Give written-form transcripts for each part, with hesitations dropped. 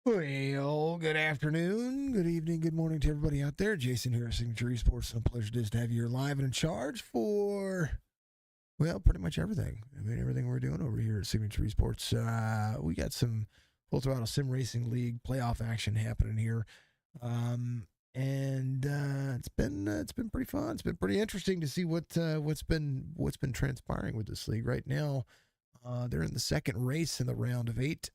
Well, good afternoon, good evening, good morning to everybody out there. Jason here at Signature Esports. And a pleasure just to have you here live and in charge for, well, pretty much everything. I mean, everything we're doing over here at Signature Esports. We got some Full Throttle Sim Racing League playoff action happening here. It's been pretty fun. It's been pretty interesting to see what's been transpiring with this league right now. They're in the second race in the round of 8.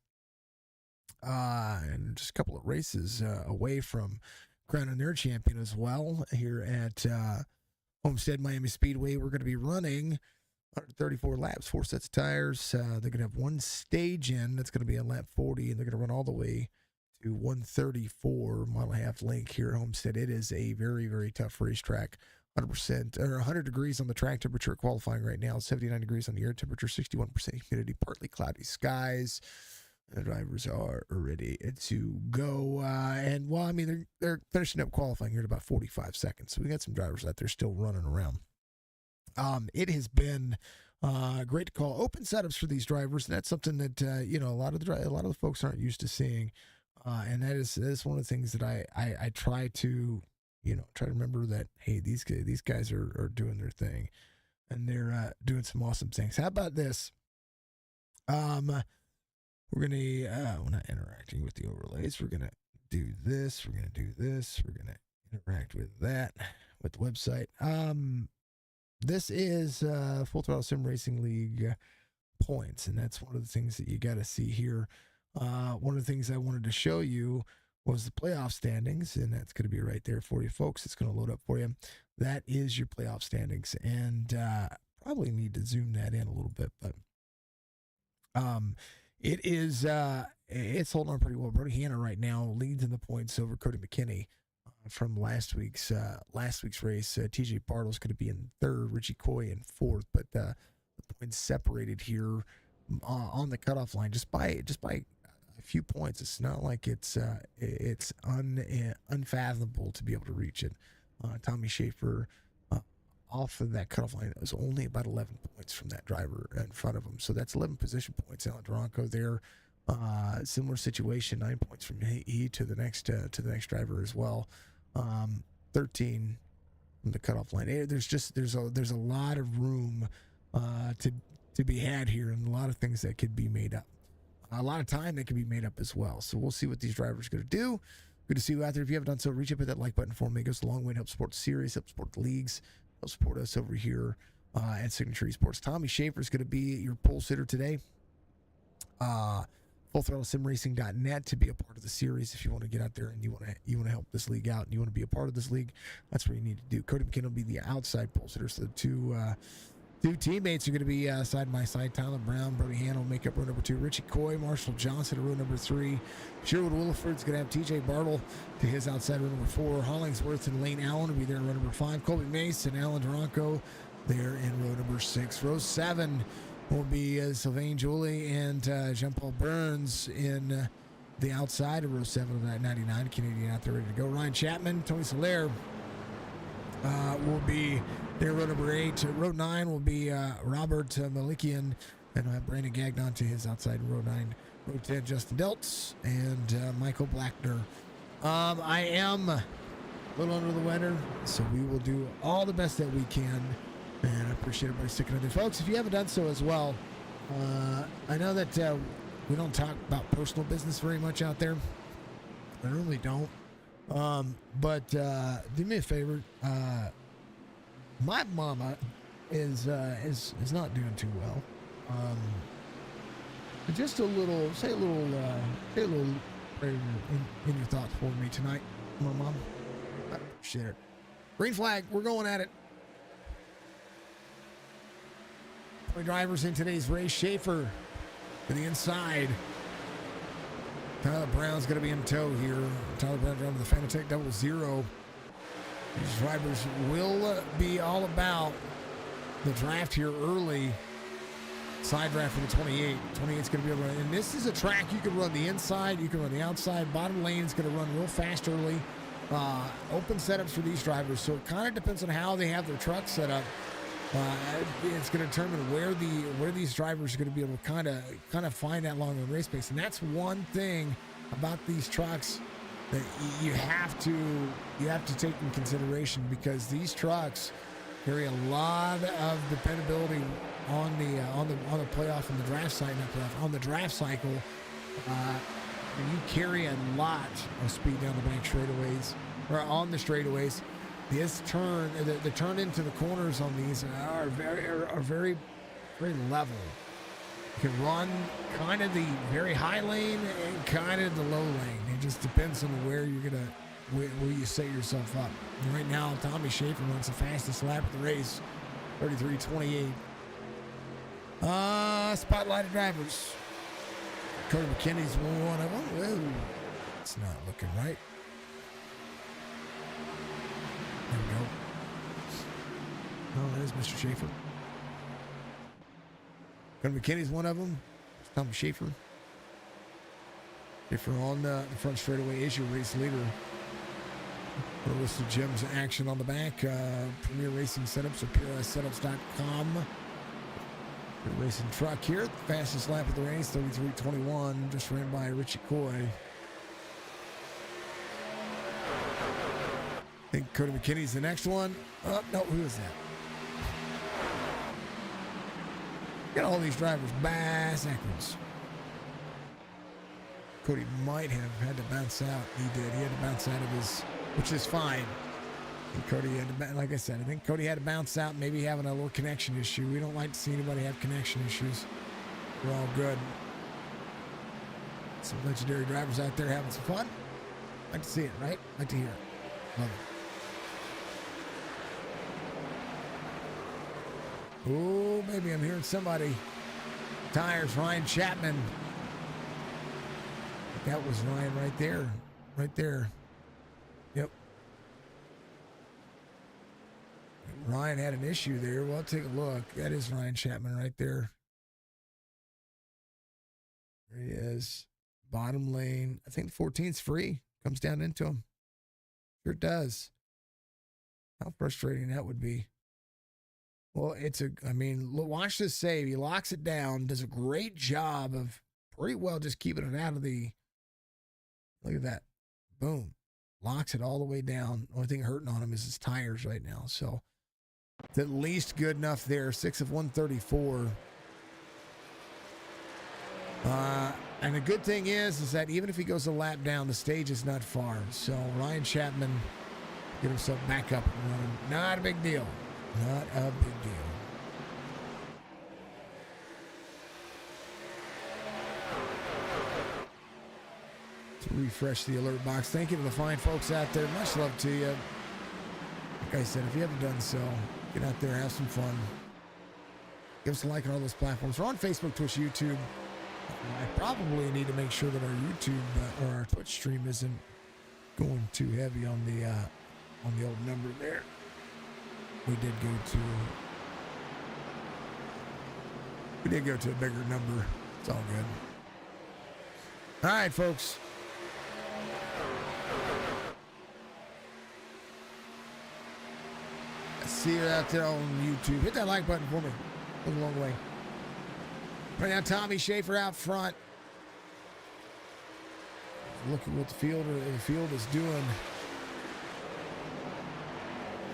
And just a couple of races away from crowning their champion as well here at Homestead Miami Speedway. We're going to be running 134 laps, 4 sets of tires. They're going to have one stage in that's going to be on lap 40, and they're going to run all the way to 134 mile and a half length here at Homestead. It is a very, very tough racetrack. 100% or 100 degrees on the track temperature qualifying right now, 79 degrees on the air temperature, 61% humidity, partly cloudy skies. The drivers are ready to go. And, well, I mean, they're finishing up qualifying here in about 45 seconds. So we got some drivers out there still running around. It has been great to call open setups for these drivers. And that's something that, a lot of the folks aren't used to seeing. And that is one of the things that I try to, try to remember that, hey, these guys are doing their thing. And they're doing some awesome things. How about this? We're going to, we're not interacting with the overlays. We're going to do this. We're going to do this. We're going to interact with that, with the website. This is Full Throttle Sim Racing League points, and that's one of the things that you got to see here. One of the things I wanted to show you was the playoff standings, and that's going to be right there for you folks. It's going to load up for you. That is your playoff standings, and probably need to zoom that in a little bit, but it is, it's holding on pretty well. Brody Hanna right now leads in the points over Cody McKinney from last week's race. TJ Bartle's going to be in third, Richie Coy in fourth, but the points separated here on the cutoff line just by a few points. It's not like it's unfathomable to be able to reach it. Tommy Schaefer off of that cutoff line, it was only about 11 points from that driver in front of him. So that's 11 position points. Alan Duranco there, similar situation, 9 points from he to the next driver as well. 13 from the cutoff line. There's a lot of room to be had here, and a lot of things that could be made up. A lot of time that could be made up as well. So we'll see what these drivers are going to do. Good to see you out there. If you haven't done so, reach up, hit that like button for me. It goes a long way to help support the series, help support the leagues. Help support us over here at Signature Esports. Tommy Schaefer is going to be your pole sitter today. FullThrottleSimRacing.net to be a part of the series. If you want to get out there and you want to help this league out and you want to be a part of this league, that's what you need to do. Cody McKinnon will be the outside pole sitter. So the two teammates are going to be side by side. Tyler Brown, Brody Hanna will make up row number 2. Richie Coy, Marshall Johnson at row number 3. Sherwood Williford's going to have TJ Bartle to his outside row number 4. Hollingsworth and Lane Allen will be there in row number 5. Colby Mace and Alan Duranco there in row number 6. Row 7 will be Sylvain Jolie and Jean-Paul Burns in the outside of row 7 of that 99. Canadian out there ready to go. Ryan Chapman, Tony Soler will be there, row number 8. Row 9 will be Robert Malikian, and Brandon Gagnon to his outside row 9. Row 10, Justin Deltz and Michael Blackner. I am a little under the weather, so we will do all the best that we can, and I appreciate everybody sticking with it. Folks, if you haven't done so as well, I know that we don't talk about personal business very much out there. I really don't. But do me a favor. My mama is not doing too well. Just a little, say a little prayer in your thoughts for me tonight, my mom. I appreciate it. Green flag, we're going at it. Point drivers in today's race. Schaefer to the inside. Tyler Brown's going to be in tow here. Tyler Brown driving the Fanatic 00. These drivers will be all about the draft here early. Side draft for the 28. 28's going to be able to run. And this is a track you can run the inside, you can run the outside. Bottom lane is going to run real fast early. Open setups for these drivers. So it kind of depends on how they have their truck set up. It's going to determine where these drivers are going to be able to kind of find that long run race pace. And that's one thing about these trucks that you have to take in consideration, because these trucks carry a lot of dependability on the playoff and the draft cycle. On the draft cycle, you carry a lot of speed down the bank straightaways or on the straightaways. This turn, the turn into the corners on these are very level. You can run kind of the very high lane and kind of the low lane. It just depends on where you set yourself up. And right now, Tommy Schaefer runs the fastest lap of the race, 33:28. Spotlighted drivers. Cody McKinney's one of them. Whoa, it's not looking right. There we go. Oh, there's Mr. Schaefer. Cody McKinney's one of them. Tommy Schaefer. Schaefer on the front straightaway is your race leader. A list of Jim's action on the back. Premier Racing Setups or PRSSetups.com. Good racing truck here. Fastest lap of the race, 33:21. Just ran by Richie Coy. I think Cody McKinney's the next one. Oh, no, who is that? Got all these drivers backwards. Cody might have had to bounce out. He did. He had to bounce out of his, which is fine. And Cody had to, like I said, I think Cody had to bounce out, maybe having a little connection issue. We don't like to see anybody have connection issues. We're all good. Some legendary drivers out there having some fun. Like to see it, right? Like to hear it. Love it. Oh, baby, I'm hearing somebody. Tires, Ryan Chapman. That was Ryan right there. Right there. Yep. Ryan had an issue there. Well, take a look. That is Ryan Chapman right there. There he is. Bottom lane. I think the 14's free. Comes down into him. Sure does. How frustrating that would be. Well, watch this save. He locks it down, does a great job of pretty well just keeping it out of the, look at that. Boom. Locks it all the way down. Only thing hurting on him is his tires right now. So it's at least good enough there. 6 of 134. And the good thing is that even if he goes a lap down, the stage is not far. So Ryan Chapman get himself back up and running. Not a big deal. Not a big deal. To refresh the alert box. Thank you to the fine folks out there. Much love to you. Like I said, if you haven't done so, get out there, have some fun. Give us a like on all those platforms. We're on Facebook, Twitch, YouTube. I probably need to make sure that our YouTube or our Twitch stream isn't going too heavy on the old number there. We did go to a bigger number. It's all good. All right, folks. I see you out there on YouTube. Hit that like button for me. Goes a long way. Right now, Tommy Schaefer out front. Look at what the field is doing.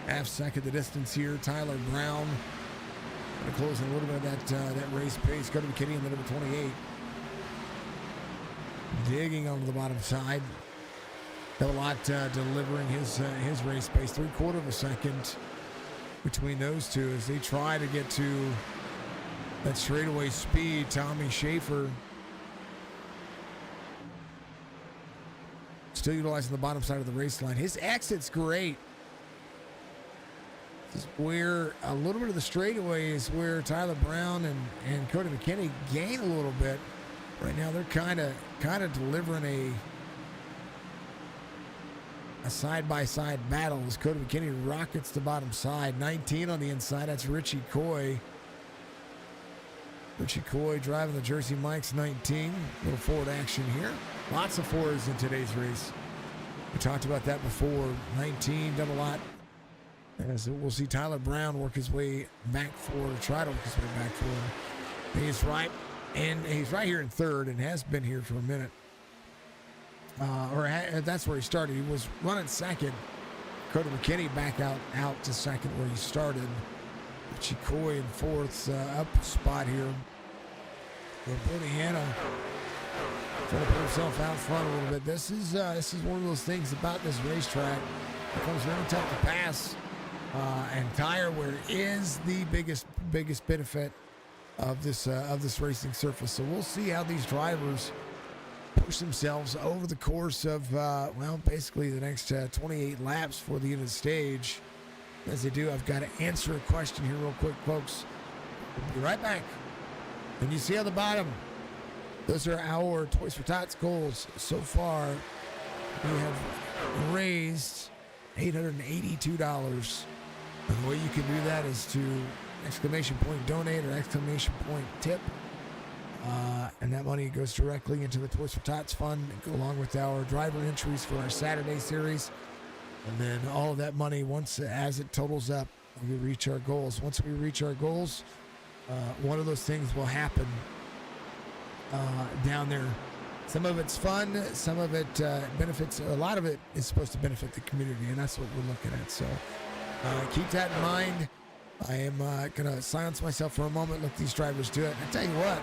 Half second the distance here. Tyler Brown going to close in a little bit of that race pace. Cody McKinney in the number 28. Digging onto the bottom side. Got a lot delivering his race pace. 3/4 of a second between those two as they try to get to that straightaway speed. Tommy Schaefer still utilizing the bottom side of the race line. His exit's great. This is where a little bit of the straightaway is where Tyler Brown and Cody McKinney gain a little bit. Right now they're kind of delivering a side-by-side battle as Cody McKinney rockets the bottom side. 19 on the inside, that's Richie Coy. Richie Coy driving the Jersey Mike's 19. Little forward action here. Lots of fours in today's race. We talked about that before. 19, double lot. As we'll see Tyler Brown work his way back forward, try to work his way back forward. He's right here in third and has been here for a minute. That's where he started. He was running second. Cody McKinney back out to second where he started. Chikoy in fourth, up spot here. Brody Hanna trying to put himself out front a little bit. This is one of those things about this racetrack. It becomes very tough to pass, and tire wear is the biggest benefit of this racing surface. So we'll see how these drivers push themselves over the course of basically the next 28 laps for the end of the stage. As they do, I've got to answer a question here real quick, folks. We'll be right back. And you see on the bottom, those are our Toys for Tots goals so far. We have raised $882. And the way you can do that is to !donate or !tip. And that money goes directly into the Toys for Tots fund, along with our driver entries for our Saturday series. And then all of that money, as it totals up, we reach our goals. Once we reach our goals, one of those things will happen down there. Some of it's fun, some of it benefits, a lot of it is supposed to benefit the community, and that's what we're looking at. So keep that in mind. I am going to silence myself for a moment, let these drivers do it. I tell you what,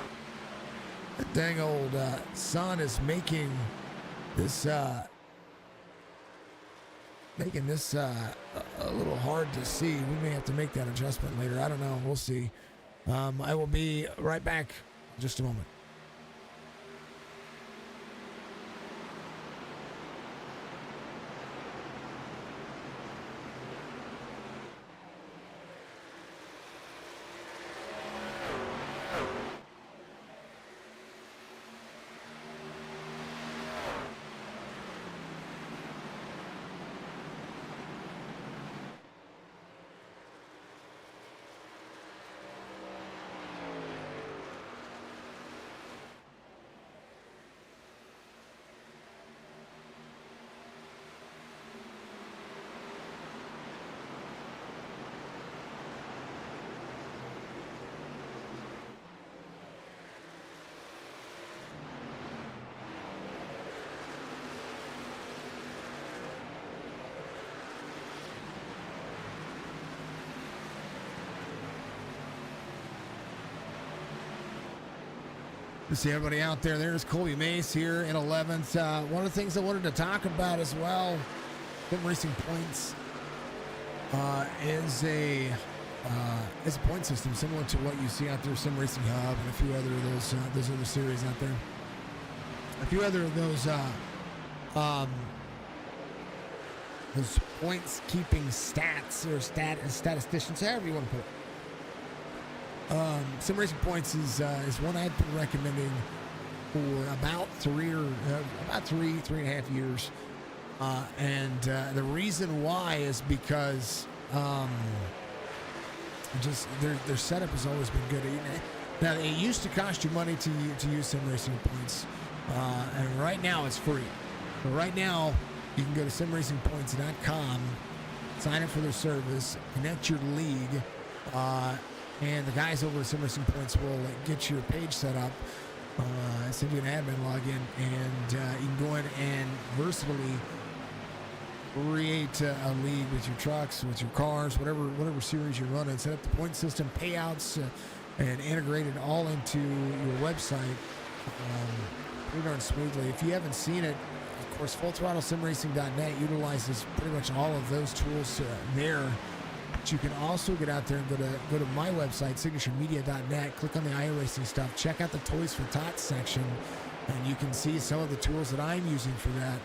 that dang old sun is making this a little hard to see. We may have to make that adjustment later. I don't know. We'll see. I will be right back in just a moment. See everybody out there. There's Colby Mace here in 11th. One of the things I wanted to talk about as well, Sim Racing Points is a point system similar to what you see out there, Sim Racing Hub, and a few other of those other series out there. A few other of those points keeping stats or statisticians, however you want to put it. Sim Racing Points is one I've been recommending for about three and a half years, and the reason why is because just their setup has always been good. Now it used to cost you money to use Sim Racing Points, and right now it's free. So right now you can go to simracingpoints.com, sign up for their service, connect your league. And the guys over at Sim Racing Points will get your page set up, send you an admin login, and you can go in and versatily create a league with your trucks, with your cars, whatever series you're running. Set up the point system, payouts, and integrate it all into your website pretty darn smoothly. If you haven't seen it, of course, fullthrottlesimracing.net utilizes pretty much all of those tools there. But you can also get out there and go to my website, signaturemedia.net, click on the iRacing stuff, check out the Toys for Tots section, and you can see some of the tools that I'm using for that,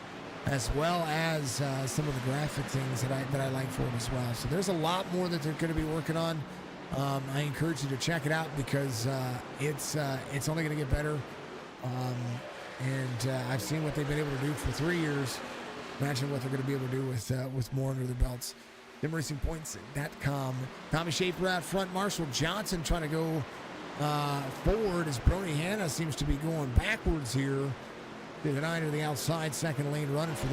as well as some of the graphic things that I like for it as well. So there's a lot more that they're going to be working on. I encourage you to check it out because it's only going to get better. And I've seen what they've been able to do for 3 years. Imagine what they're going to be able to do with more under their belts. SimRacingPoints.com. Tommy Schaefer out front. Marshall Johnson trying to go forward as Brony Hanna seems to be going backwards here. To the 9 to the outside, second lane running for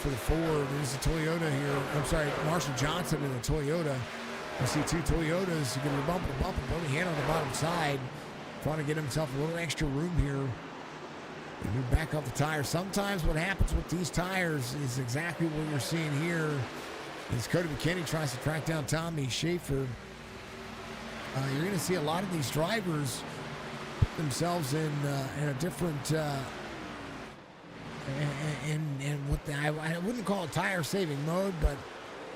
the Ford. There's a Toyota here. I'm sorry, Marshall Johnson in a Toyota. I see two Toyotas. You're going to bump. Brony Hanna on the bottom side, trying to get himself a little extra room here You move back off the tire. Sometimes what happens with these tires is exactly what you're seeing here. As Cody McKinney tries to track down Tommy Schaefer, you're going to see a lot of these drivers put themselves in a different and what I wouldn't call it tire saving mode, but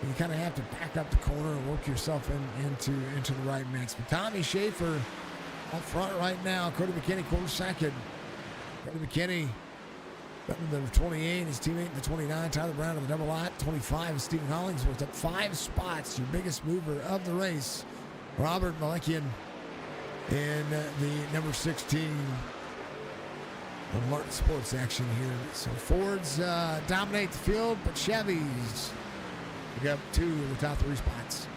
you kind of have to back up the corner and work yourself into the right mix. But Tommy Schaefer up front right now. Cody McKinney quarter second. Cody McKinney up in the 28, his teammate in the 29, Tyler Brown in the double lot. 25 is Stephen Hollingsworth up 5 spots. Your biggest mover of the race, Robert Malekian in the number 16 on Martin Sports action here. So Fords dominate the field, but Chevys pick up 2 of the top 3 spots.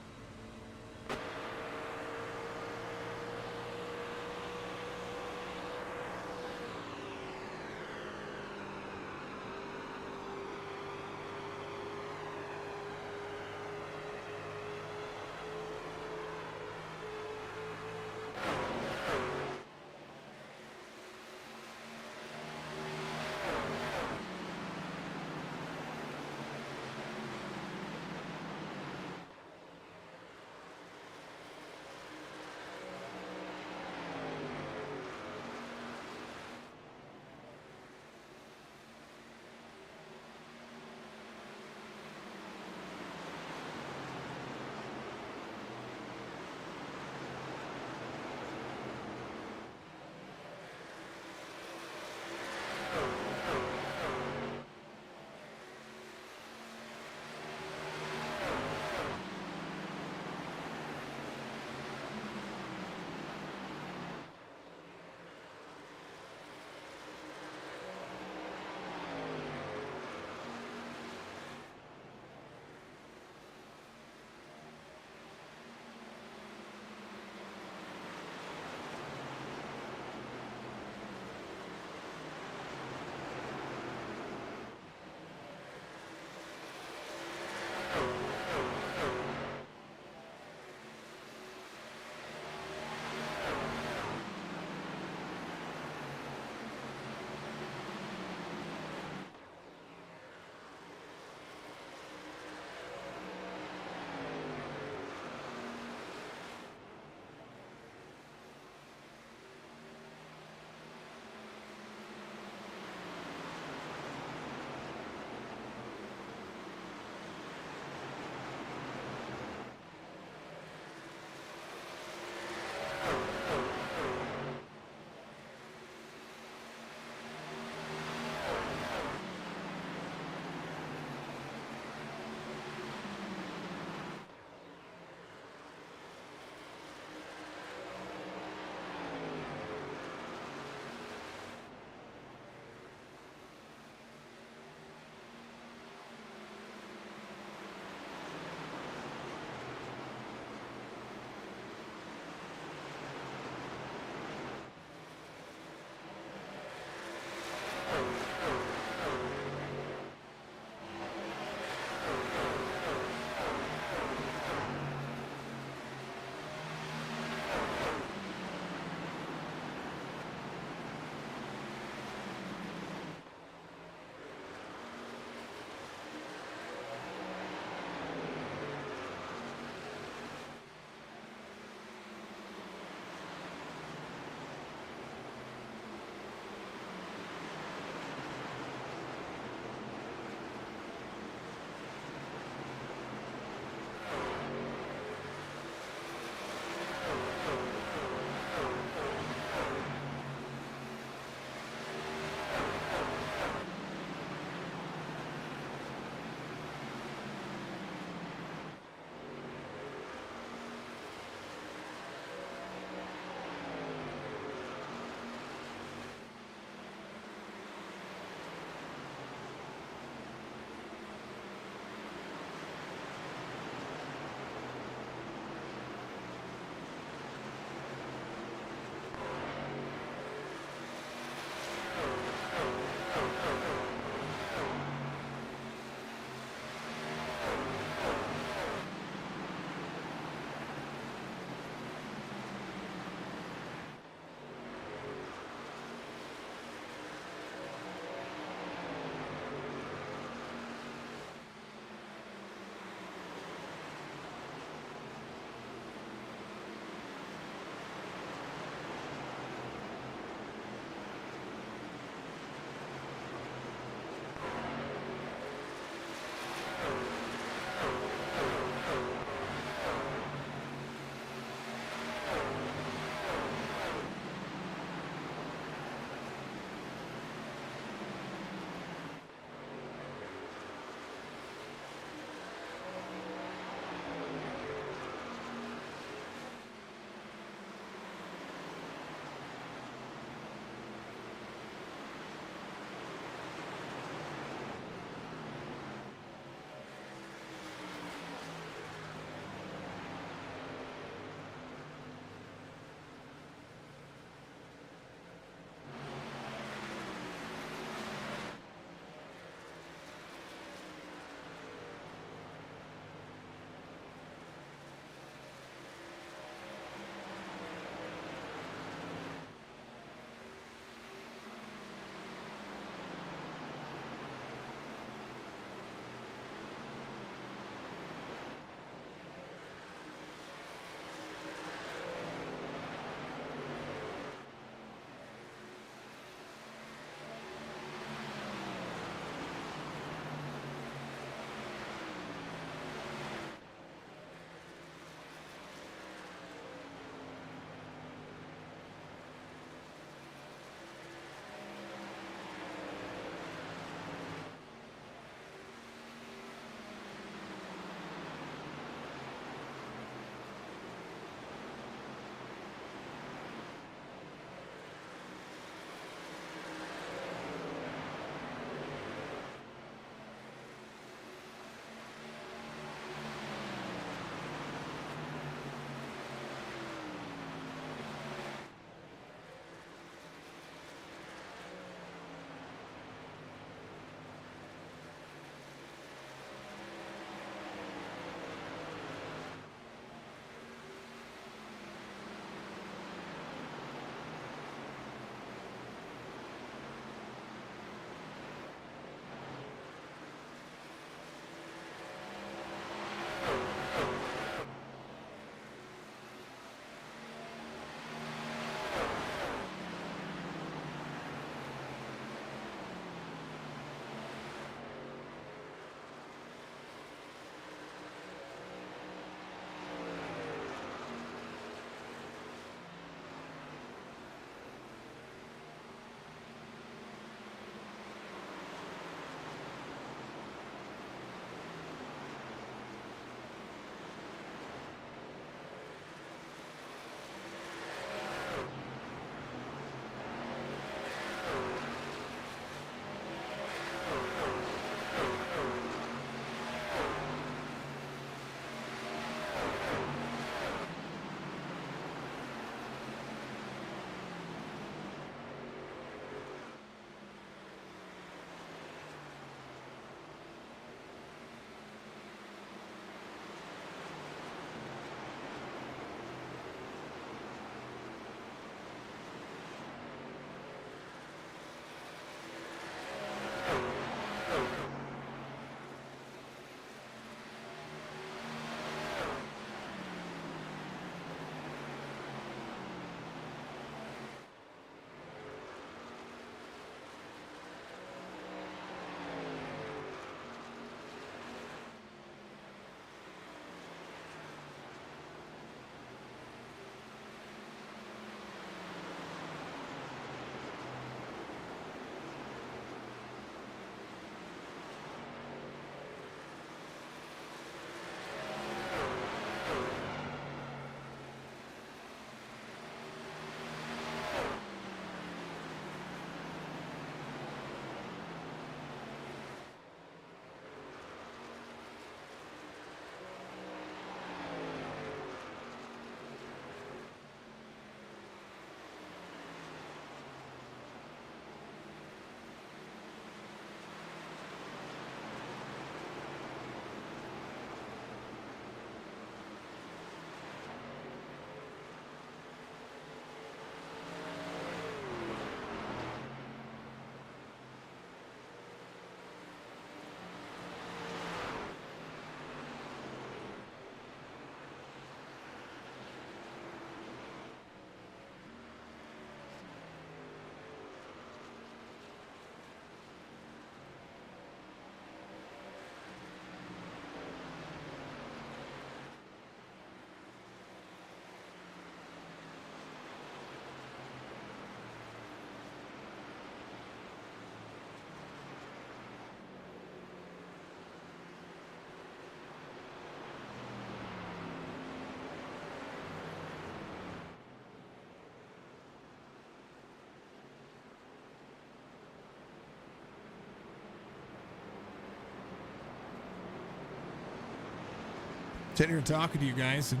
Sitting here talking to you guys and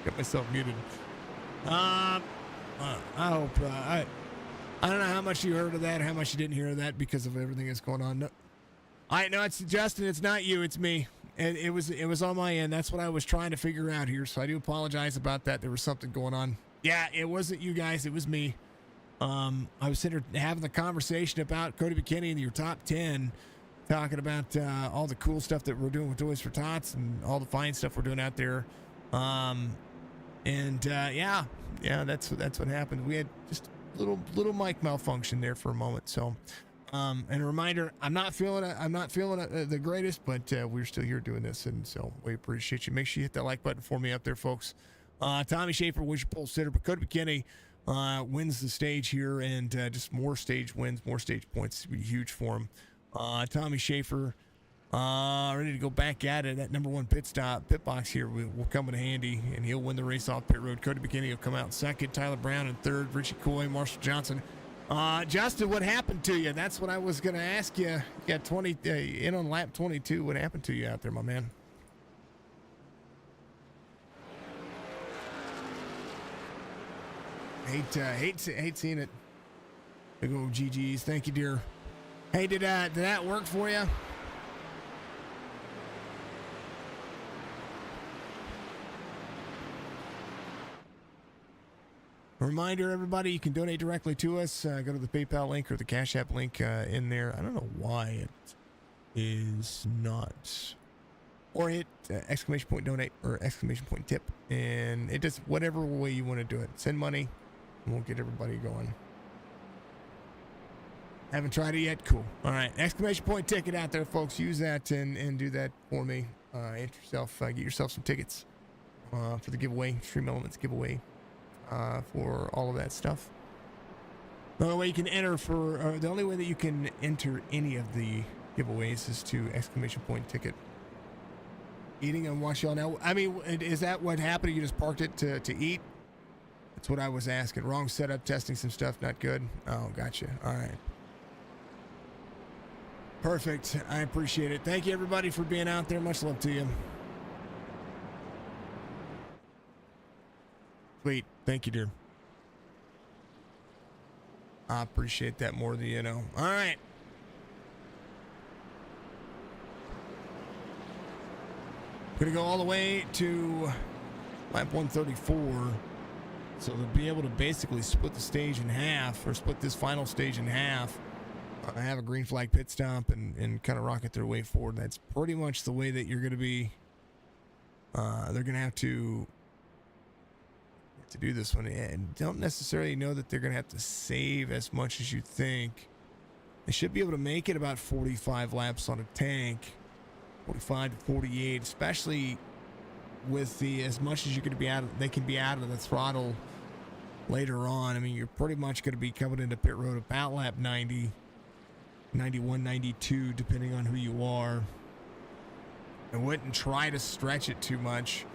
got myself muted. I hope I don't know how much you heard of that, how much you didn't hear of that because of everything that's going on. No, it's Justin. It's not you. It's me. And it was on my end. That's what I was trying to figure out here. So I do apologize about that. There was something going on. Yeah, it wasn't you guys. It was me. I was sitting here having the conversation about Cody McKinney and your top 10. Talking about all the cool stuff that we're doing with Toys for Tots and all the fine stuff we're doing out there. Yeah, that's what happened. We had just a little mic malfunction there for a moment. So, and a reminder, I'm not feeling the greatest, but we're still here doing this, and so we appreciate you. Make sure you hit that like button for me up there, folks. Tommy Schaefer was your pole sitter, but Cody McKinney wins the stage here, and just more stage wins, more stage points. It's be huge for him. Tommy Schaefer ready to go back at it. That number one pit box here will come in handy, and he'll win the race off pit road. Cody McKinney will come out in second. Tyler Brown in third. Richie Coy, Marshall Johnson. Justin, what happened to you? That's what I was going to ask you. You got 20 in on lap 22. What happened to you out there, my man? Hate seeing it. Big old GGs. Thank you, dear. Hey, did that work for you? A reminder, everybody, you can donate directly to us. Go to the PayPal link or the Cash App link in there. I don't know why it is not. Or hit exclamation point donate or exclamation point tip. And it does whatever way you want to do it. Send money, and we'll get everybody going. Haven't tried it yet? Cool. All right. Exclamation point ticket out there, folks. Use that and do that for me. Get yourself some tickets for the giveaway, Stream Elements giveaway, for all of that stuff. The only way you can enter the only way that you can enter any of the giveaways is to exclamation point ticket. Eating and watch y'all now. I mean, is that what happened? You just parked it to eat? That's what I was asking. Wrong setup, testing some stuff, not good. Oh, gotcha. All right. Perfect. I appreciate it. Thank you, everybody, for being out there. Much love to you. Sweet. Thank you, dear. I appreciate that more than you know. All right. Going to go all the way to lap 134. So they'll be able to basically split the stage in half, or split this final stage in half. Have a green flag pit stop and kind of rocket their way forward. That's pretty much the way that you're going to be. They're going to have to do this one. And don't necessarily know that they're going to have to save as much as you think. They should be able to make it about 45 laps on a tank, 45 to 48, especially with the as much as you're going to be they can be out of the throttle later on. I mean, you're pretty much going to be coming into pit road about lap 90. 91, 92, depending on who you are. I wouldn't try to stretch it too much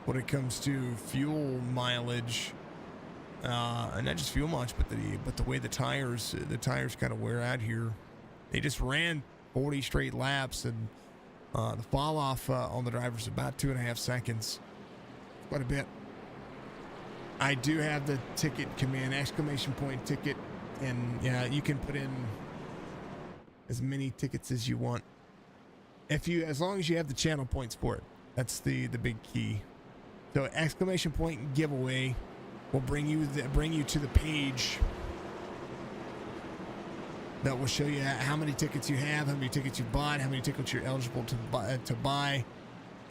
when it comes to fuel mileage, and not just fuel mileage, but the way the tires kind of wear out here. They just ran 40 straight laps, and the fall off on the driver's about 2.5 seconds. Quite a bit. I do have the ticket command, exclamation point ticket, and yeah, you can put in as many tickets as you want, as long as you have the channel points for it. That's the big key. So exclamation point giveaway will bring you to the page that will show you how many tickets you have, how many tickets you bought, how many tickets you're eligible to buy,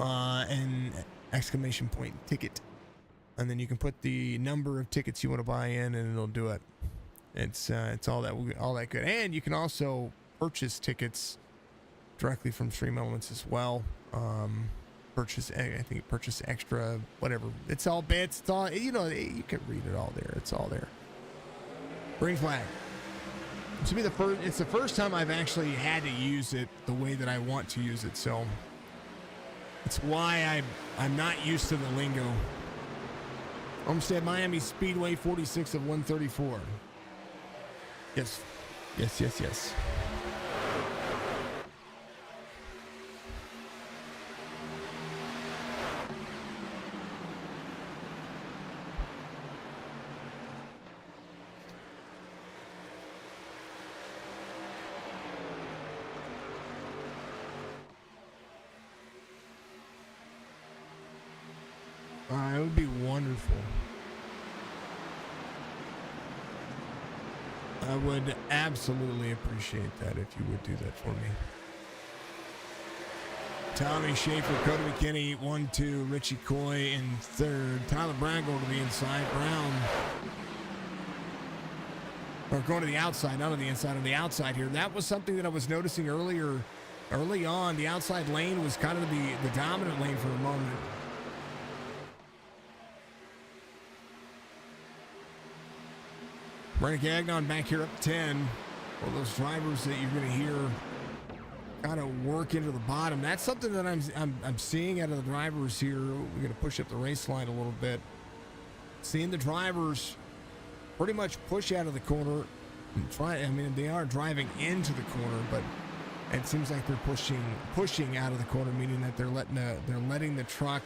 and exclamation point ticket, and then you can put the number of tickets you want to buy in, and it'll do it. It's all that good, and you can also purchase tickets directly from Stream Elements as well. Purchase extra, whatever. It's all bits. It's all, you can read it all there. It's all there. Green flag. It's the first time I've actually had to use it the way that I want to use it. So it's why I'm not used to the lingo. Homestead Miami Speedway, 46 of 134. Yes. would be wonderful. I would absolutely appreciate that if you would do that for me. Tommy Schaefer, Cody McKinney, 1-2. Richie Coy in third. Tyler Brown going to the inside. Brown. Or going to the outside, not on the inside, on the outside here. That was something that I was noticing early on. The outside lane was kind of the dominant lane for a moment. Brandon Gagnon back here up 10. Well, those drivers that you're going to hear kind of work into the bottom. That's something that I'm seeing out of the drivers here. We're going to push up the race line a little bit. Seeing the drivers pretty much push out of the corner and try. I mean, they are driving into the corner, but it seems like they're pushing out of the corner, meaning that they're letting the truck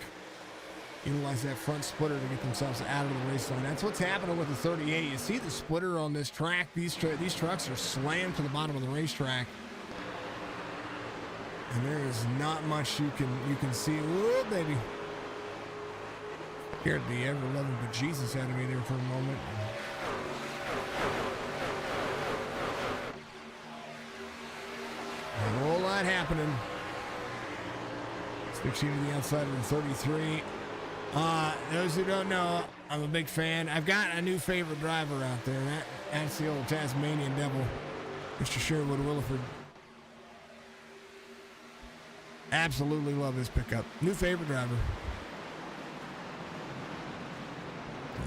utilize that front splitter to get themselves out of the race line. That's what's happening with the 38. You see the splitter on this track. These trucks are slammed to the bottom of the racetrack, and there is not much you can see. Whoa, baby! Scared the ever-loving bejesus out of me there for a moment. A whole lot happening. 16 to the outside of the 33. Those who don't know, I'm a big fan. I've got a new favorite driver out there. That's the old Tasmanian Devil, Mr. Sherwood Williford. Absolutely love this pickup. New favorite driver.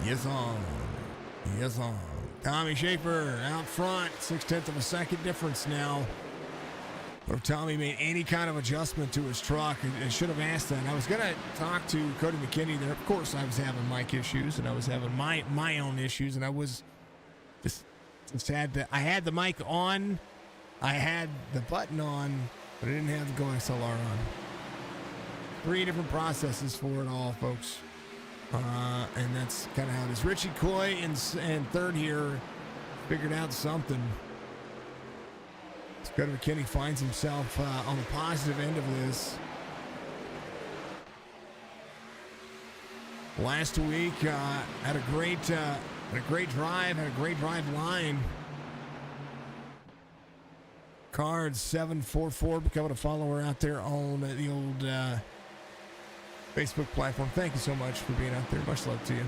Yes on. Yes on. Tommy Schaefer out front. 0.6 of a second difference now. Or if Tommy made any kind of adjustment to his truck, I should have asked that. I was going to talk to Cody McKinney there. Of course, I was having mic issues, and I was having my own issues, and I was just I had the mic on, I had the button on, but I didn't have the Go XLR on. 3 different processes for it all, folks. And that's kind of how it is. Richie Coy in third here figured out something. Cody McKinney finds himself on the positive end of this. Last week had a great drive line. Cards 744 becoming a follower out there on the old Facebook platform. Thank you so much for being out there. Much love to you.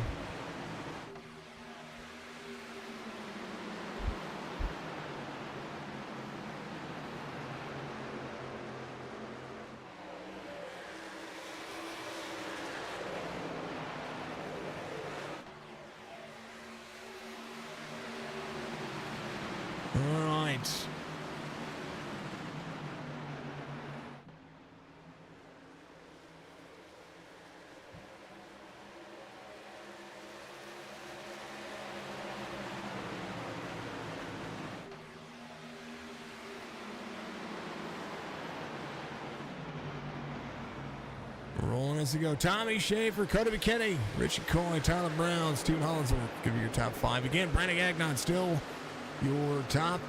Rolling as we go. Tommy Schaefer, Cody McKinney, Richie Coy, Tyler Brown, Steven Hollinsworth. Give you your top 5. Again, Brandon Gagnon still your top.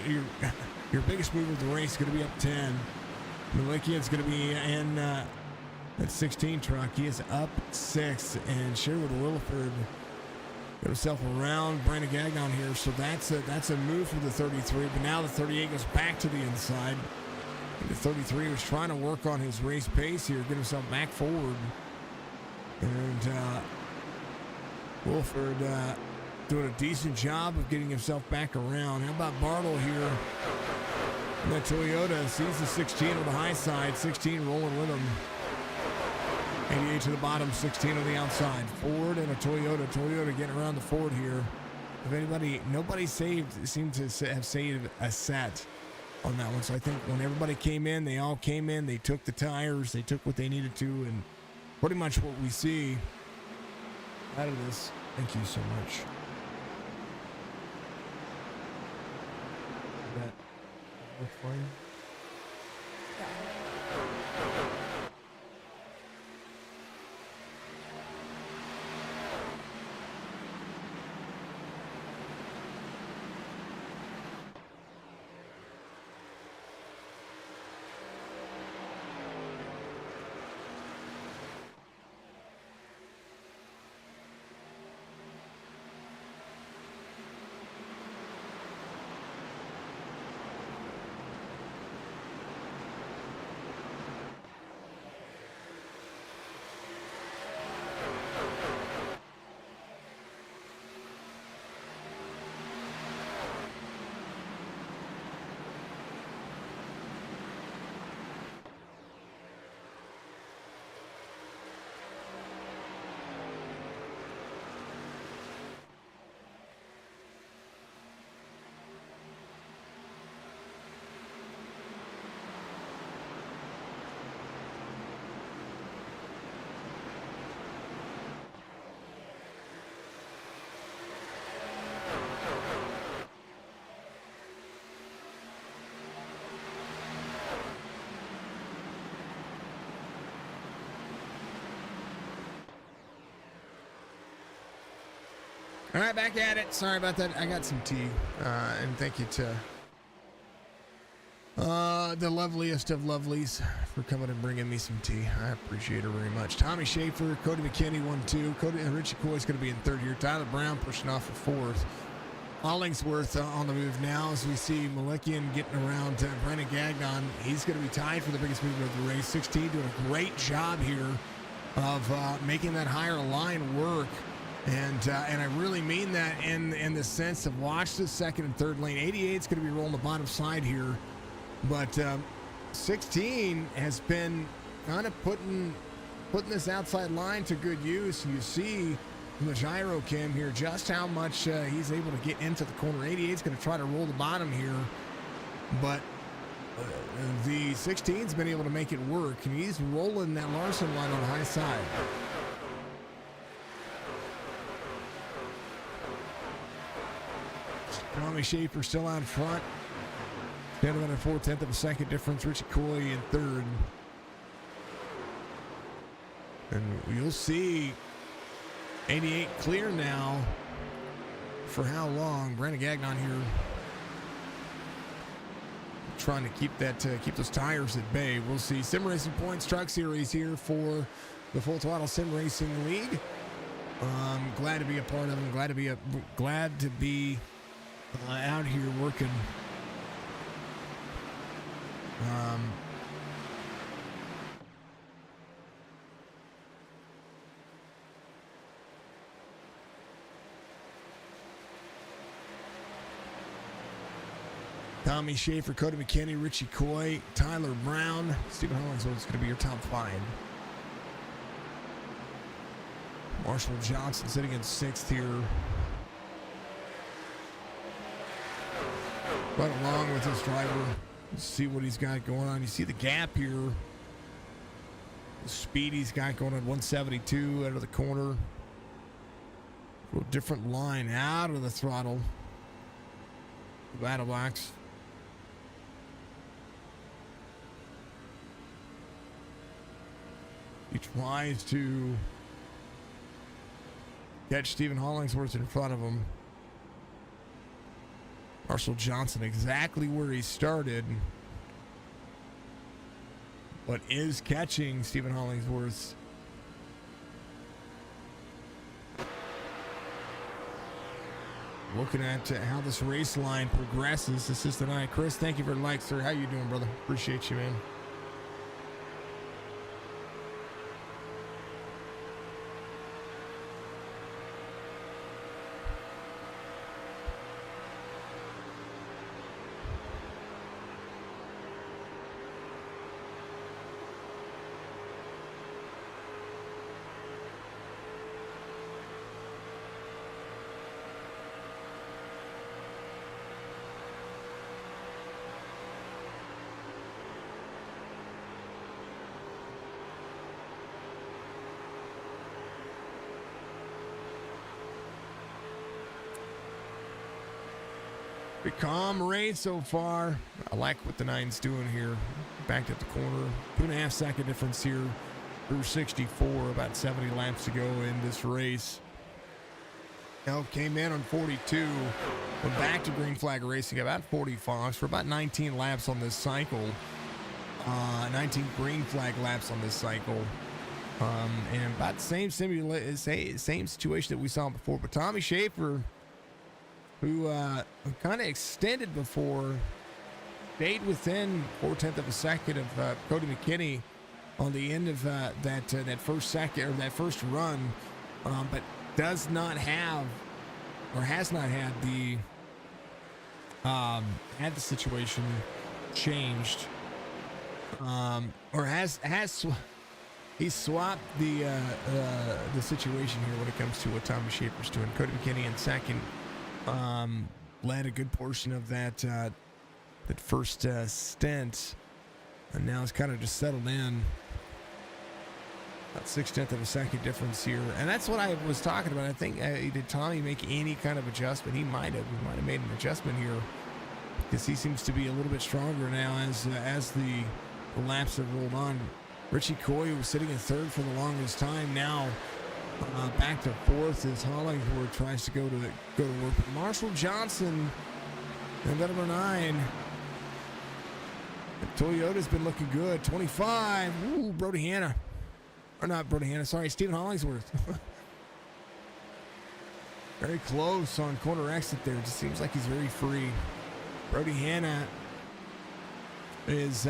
Your biggest mover of the race is going to be up 10. Malikian's going to be in that 16 truck. He is up 6. And Sherwood Williford got himself around Brandon Gagnon here. So that's a move for the 33. But now the 38 goes back to the inside. The 33 was trying to work on his race pace here, get himself back forward. And Wolford doing a decent job of getting himself back around. How about Bartle here? And that Toyota sees the 16 on the high side, 16 rolling with him. 88 to the bottom, 16 on the outside. Ford and a Toyota. Toyota getting around the Ford here. If nobody seemed to have saved a set on that one. So I think when everybody came in, they all came in, they took the tires, they took what they needed to, and pretty much what we see out of this. Thank you so much. That work for you? All right, back at it. Sorry about that. I got some tea. And thank you to the loveliest of lovelies for coming and bringing me some tea. I appreciate her very much. Tommy Schaefer, Cody McKinney, 1-2. Richie Coy's going to be in third here. Tyler Brown pushing off for fourth. Hollingsworth on the move now as we see Malikian getting around Brandon Gagnon. He's going to be tied for the biggest movement of the race. 16 doing a great job here of making that higher line work. And I really mean that in the sense of watch the second and third lane. 88 is going to be rolling the bottom side here. But 16 has been kind of putting this outside line to good use. You see from the gyro cam here just how much he's able to get into the corner. 88 is going to try to roll the bottom here. But the 16's been able to make it work. And he's rolling that Larson line on the high side. Tommy Schaefer still out front. Down about a 4/10 of a second difference. Richie Coy in third. And you'll see 88 clear now. For how long? Brandon Gagnon here trying to keep those tires at bay. We'll see. Sim Racing Points Truck Series here for the Full Throttle Sim Racing League. Glad to be a part of them. Glad to be out here working. Tommy Schaefer, Cody McKinney, Richie Coy, Tyler Brown, Stephen Hollingsworth is going to be your top five. Marshall Johnson sitting in sixth here. Right along with this driver. Let's see what he's got going on. You see the gap here. The speed he's got going on 172 out of the corner. A little different line out of the throttle. Battle box. He tries to catch Stephen Hollingsworth in front of him. Marshall Johnson exactly where he started, but is catching Stephen Hollingsworth. Looking at how this race line progresses. This is the night. Chris, thank you for the like, sir. How you doing, brother? Appreciate you, man. Pretty calm race so far. I like what the nine's doing here. Backed at the corner. 2.5 second difference here through 64. About 70 laps to go in this race. Now came in on 42. Went back to green flag racing about 45 for about 19 laps on this cycle. 19 green flag laps on this cycle. And about the same situation that we saw before. But Tommy Schaefer, who kind of extended before, stayed within 4/10 of a second of Cody McKinney on the end of that first run, but does not have or has not had the situation changed, or he swapped the situation here when it comes to what Tommy Schaefer's doing. Cody McKinney in second. Led a good portion of that first stint, and now it's kind of just settled in. About 6/10 of a second difference here, and that's what I was talking about. I think did Tommy make any kind of adjustment? He might have made an adjustment here, because he seems to be a little bit stronger now as the laps have rolled on. Richie Coy was sitting in third for the longest time. Now Back to fourth as Hollingsworth tries to go to work. But Marshall Johnson and number 9. Toyota's been looking good. 25. Ooh, Brody Hanna. Or not Brody Hanna, sorry, Stephen Hollingsworth. Very close on corner exit there. Just seems like he's very free. Brody Hanna is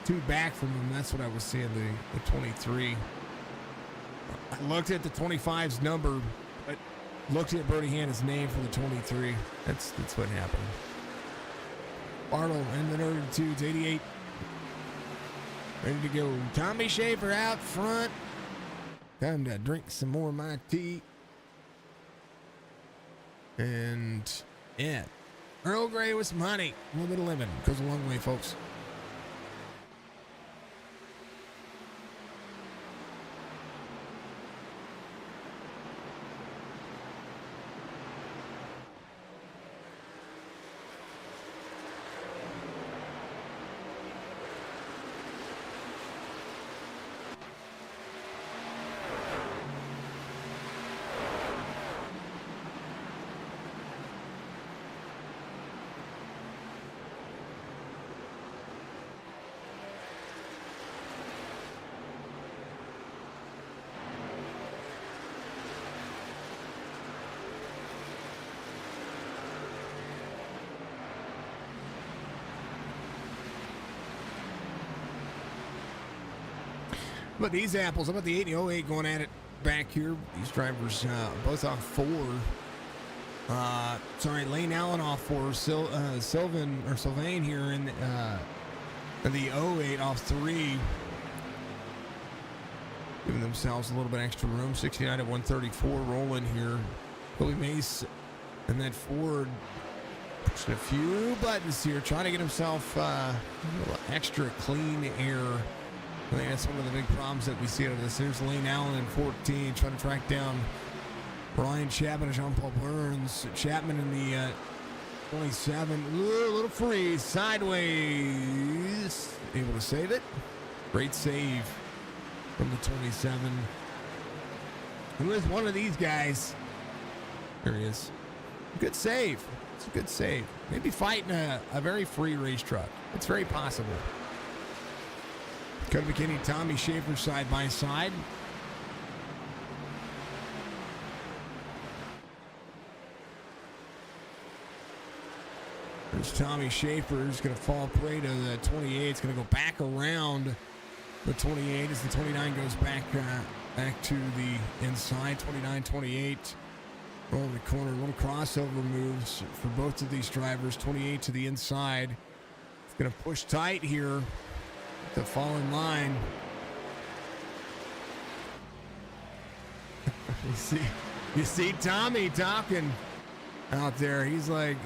2 back from him. That's what I was seeing, the 23. I looked at the 25's number, but looked at Brody Hanna's name for the 23. That's what happened. Bartle in the number 2, 88. Ready to go. Tommy Schaefer out front. Time to drink some more of my tea. And, yeah, Earl Grey with some honey. A little bit of lemon. Goes a long way, folks. But these apples, how about the 8 and the 08 going at it back here? These drivers both off 4. Lane Allen off 4. Sylvain here in the 08 off 3. Giving themselves a little bit extra room. 69 at 134 rolling here. Billy Mace and that Ford pushing a few buttons here, trying to get himself a little extra clean air. I think that's one of the big problems that we see out of this. Here's Lane Allen in 14, trying to track down Ryan Chapman and Jean-Paul Burns. Chapman in the 27, a little free, sideways, able to save it. Great save from the 27. Who is one of these guys? There he is. Good save. It's a good save. Maybe fighting a very free race truck. It's very possible. Cody McKinney, Tommy Schaefer side by side. There's Tommy Schaefer, who's going to fall prey to the 28. It's going to go back around the 28 as the 29 goes back to the inside. 29, 28. Rolling the corner. Little crossover moves for both of these drivers. 28 to the inside. It's going to push tight here. The fall in line. you see Tommy talking out there. He's like,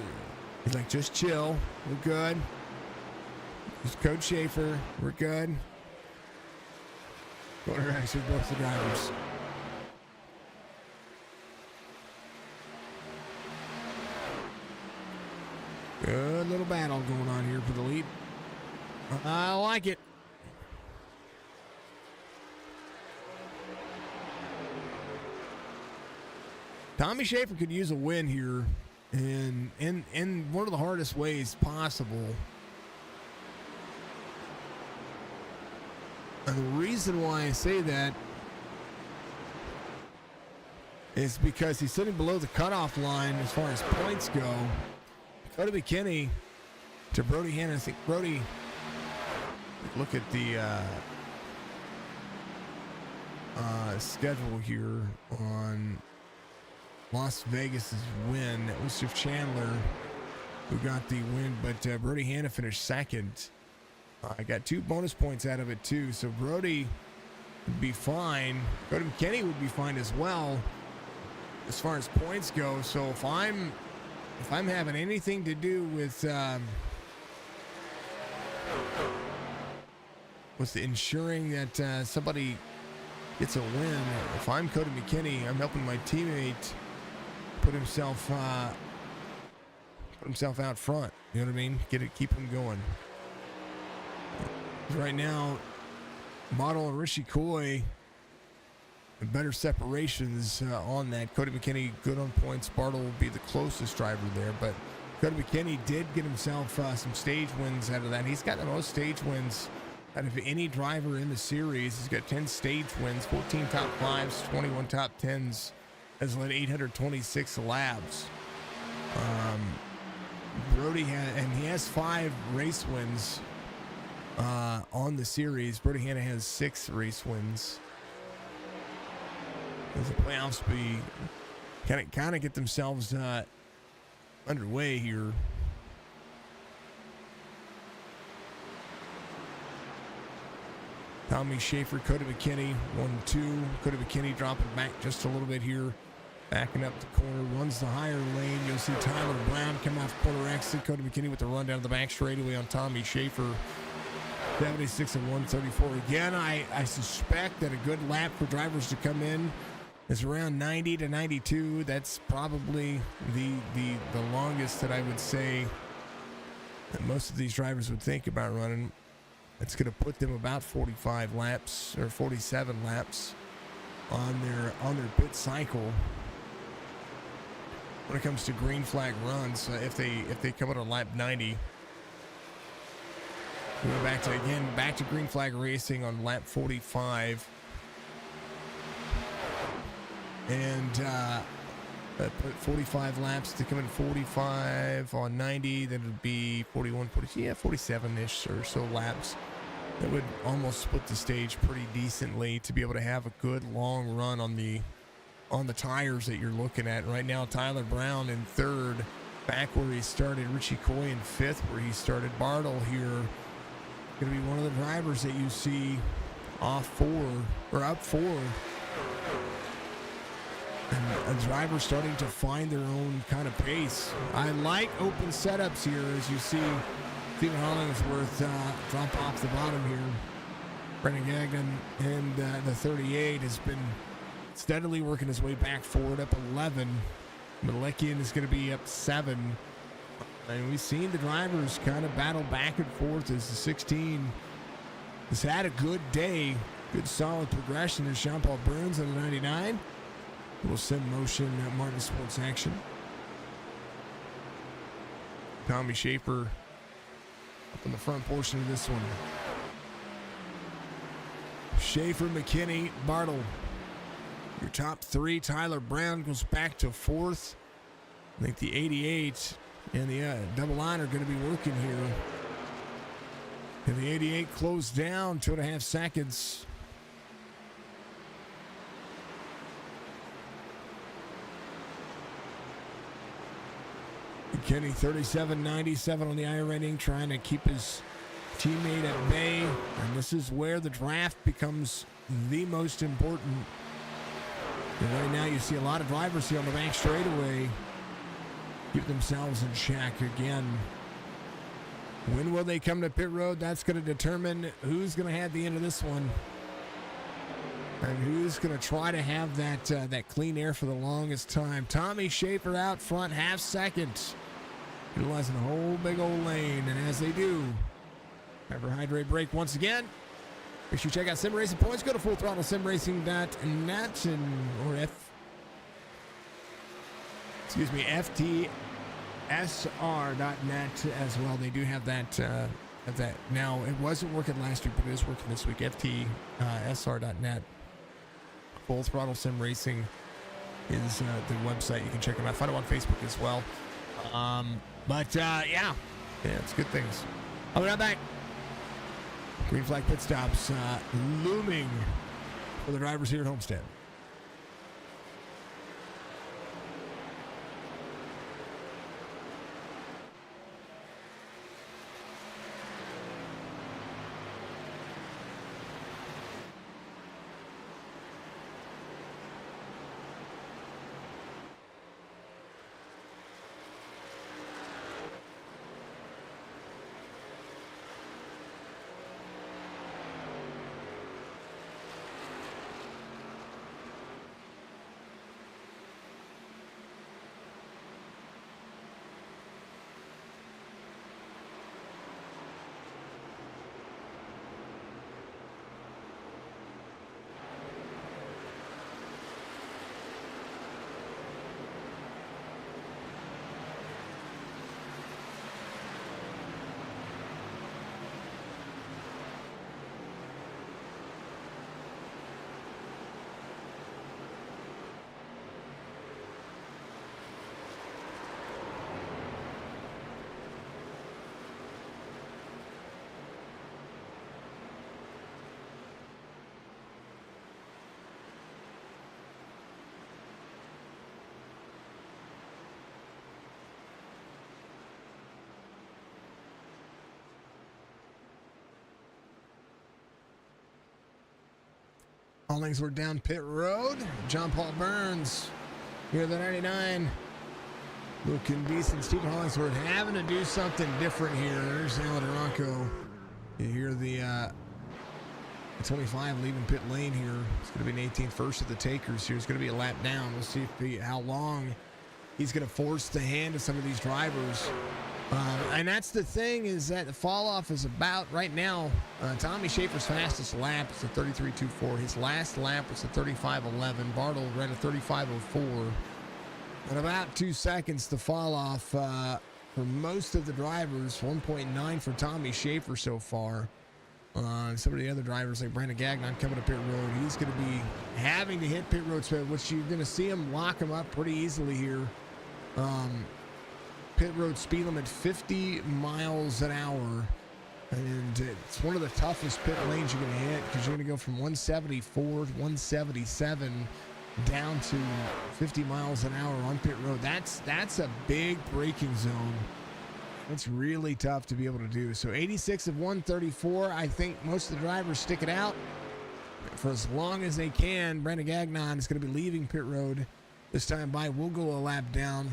just chill. We're good. It's Coach Schaefer. We're good. Quarter exit both the drivers. Good little battle going on here for the lead. I like it. Tommy Schaefer could use a win here in one of the hardest ways possible. And the reason why I say that is because he's sitting below the cutoff line as far as points go. Cody McKinney to Brody Hanna. I think Brody, look at the schedule here on Las Vegas's win. That was Jeff Chandler who got the win, but Brody Hanna finished second. I got 2 bonus points out of it too, so Brody would be fine. Cody McKinney would be fine as well as far as points go. So if I'm having anything to do with ensuring that somebody gets a win, if I'm Cody McKinney, I'm helping my teammate put himself out front. You know what I mean? Keep him going. Right now, Model and Rishi Coy better separations on that. Cody McKinney good on points. Bartle will be the closest driver there, but Cody McKinney did get himself some stage wins out of that. He's got the most stage wins out of any driver in the series. He's got 10 stage wins, 14 top fives, 21 top tens, has led 826 laps. Brody he has 5 race wins on the series. Brody Hanna has 6 race wins. As the playoffs be kind of get themselves underway here. Tommy Schaefer, Cody McKinney, 1-2. Cody McKinney dropping back just a little bit here. Backing up the corner, runs the higher lane. You'll see Tyler Brown come off corner exit. Cody McKinney with the run down the back straightaway on Tommy Schaefer. 76 and 134. Again, I suspect that a good lap for drivers to come in is around 90 to 92. That's probably the longest that I would say that most of these drivers would think about running. It's going to put them about 45 laps or 47 laps on their pit cycle. When it comes to green flag runs, if they come out on lap 90, we go back to green flag racing on lap 45, and put 45 laps to come in 45 on 90. Then it'd be 41, 47-ish or so laps. That would almost split the stage pretty decently to be able to have a good long run on the tires that you're looking at. Right now, Tyler Brown in third, back where he started. Richie Coy in fifth, where he started. Bartle here, going to be one of the drivers that you see up four. And a driver starting to find their own kind of pace. I like open setups here, as you see Stephen Hollingsworth drop off the bottom here. Brendan Gagnon and the 38 has been steadily working his way back forward, up 11. Malekian is going to be up 7. And we've seen the drivers kind of battle back and forth as the 16 has had a good day. Good solid progression as Jean-Paul Bruns on the 99. Little sim motion Martin Sports action. Tommy Schaefer up in the front portion of this one. Schaefer, McKinney, Bartle. Your top 3. Tyler Brown goes back to 4th. I think the 88 and the double line are going to be working here. And the 88 closed down 2.5 seconds. McKinney 37.97 on the iRating, trying to keep his teammate at bay. And this is where the draft becomes the most important. And right now you see a lot of drivers here on the back straightaway keep themselves in check again. When will they come to pit road? That's going to determine who's going to have the end of this one. And who's going to try to have that clean air for the longest time. Tommy Schaefer out front, half second. Utilizing the whole big old lane. And as they do, ever hydrate break once again. Make sure you check out Sim Racing Points. Go to fullthrottlesimracing.net or FTSR.net as well. They do have that. Now, it wasn't working last week, but it is working this week. FTSR.net. Full Throttle Sim Racing is the website. You can check them out. Find them on Facebook as well. Yeah, it's good things. I'll be right back. Green flag pit stops looming for the drivers here at Homestead. Hollingsworth down pit road. John Paul Burns here, the 99. Looking decent. Stephen Hollingsworth having to do something different here. There's Alan Aranco. You hear the 25 leaving pit lane here. It's going to be an 18th first of the takers here. It's going to be a lap down. We'll see how long he's going to force the hand of some of these drivers. And that's the thing, is that the fall off is about right now. Tommy Schaefer's fastest lap is a 33.24. His last lap was a 35.11. Bartle ran a 35.04. And about 2 seconds to fall off for most of the drivers. 1.9 for Tommy Schaefer so far. Some of the other drivers like Brandon Gagnon coming to pit road. He's going to be having to hit pit road speed, which you're going to see him lock him up pretty easily here. Pit road speed limit 50 miles an hour, and it's one of the toughest pit lanes you're going to hit, because you're going to go from 174 to 177 down to 50 miles an hour on pit road. That's a big braking zone. It's really tough to be able to do. So 86 of 134. I think most of the drivers stick it out for as long as they can. Brandon Gagnon is going to be leaving pit road this time by. We'll go a lap down.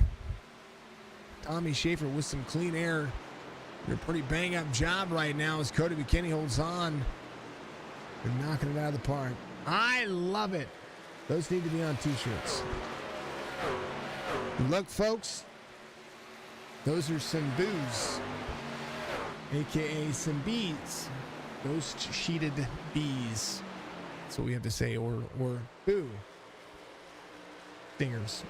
Tommy Schaefer with some clean air. They're a pretty bang-up job right now as Cody McKinney holds on and knocking it out of the park. I love it. Those need to be on T-shirts. Look, folks, those are some boos, a.k.a. some bees. Those sheeted bees. That's what we have to say, or boo. Dingers.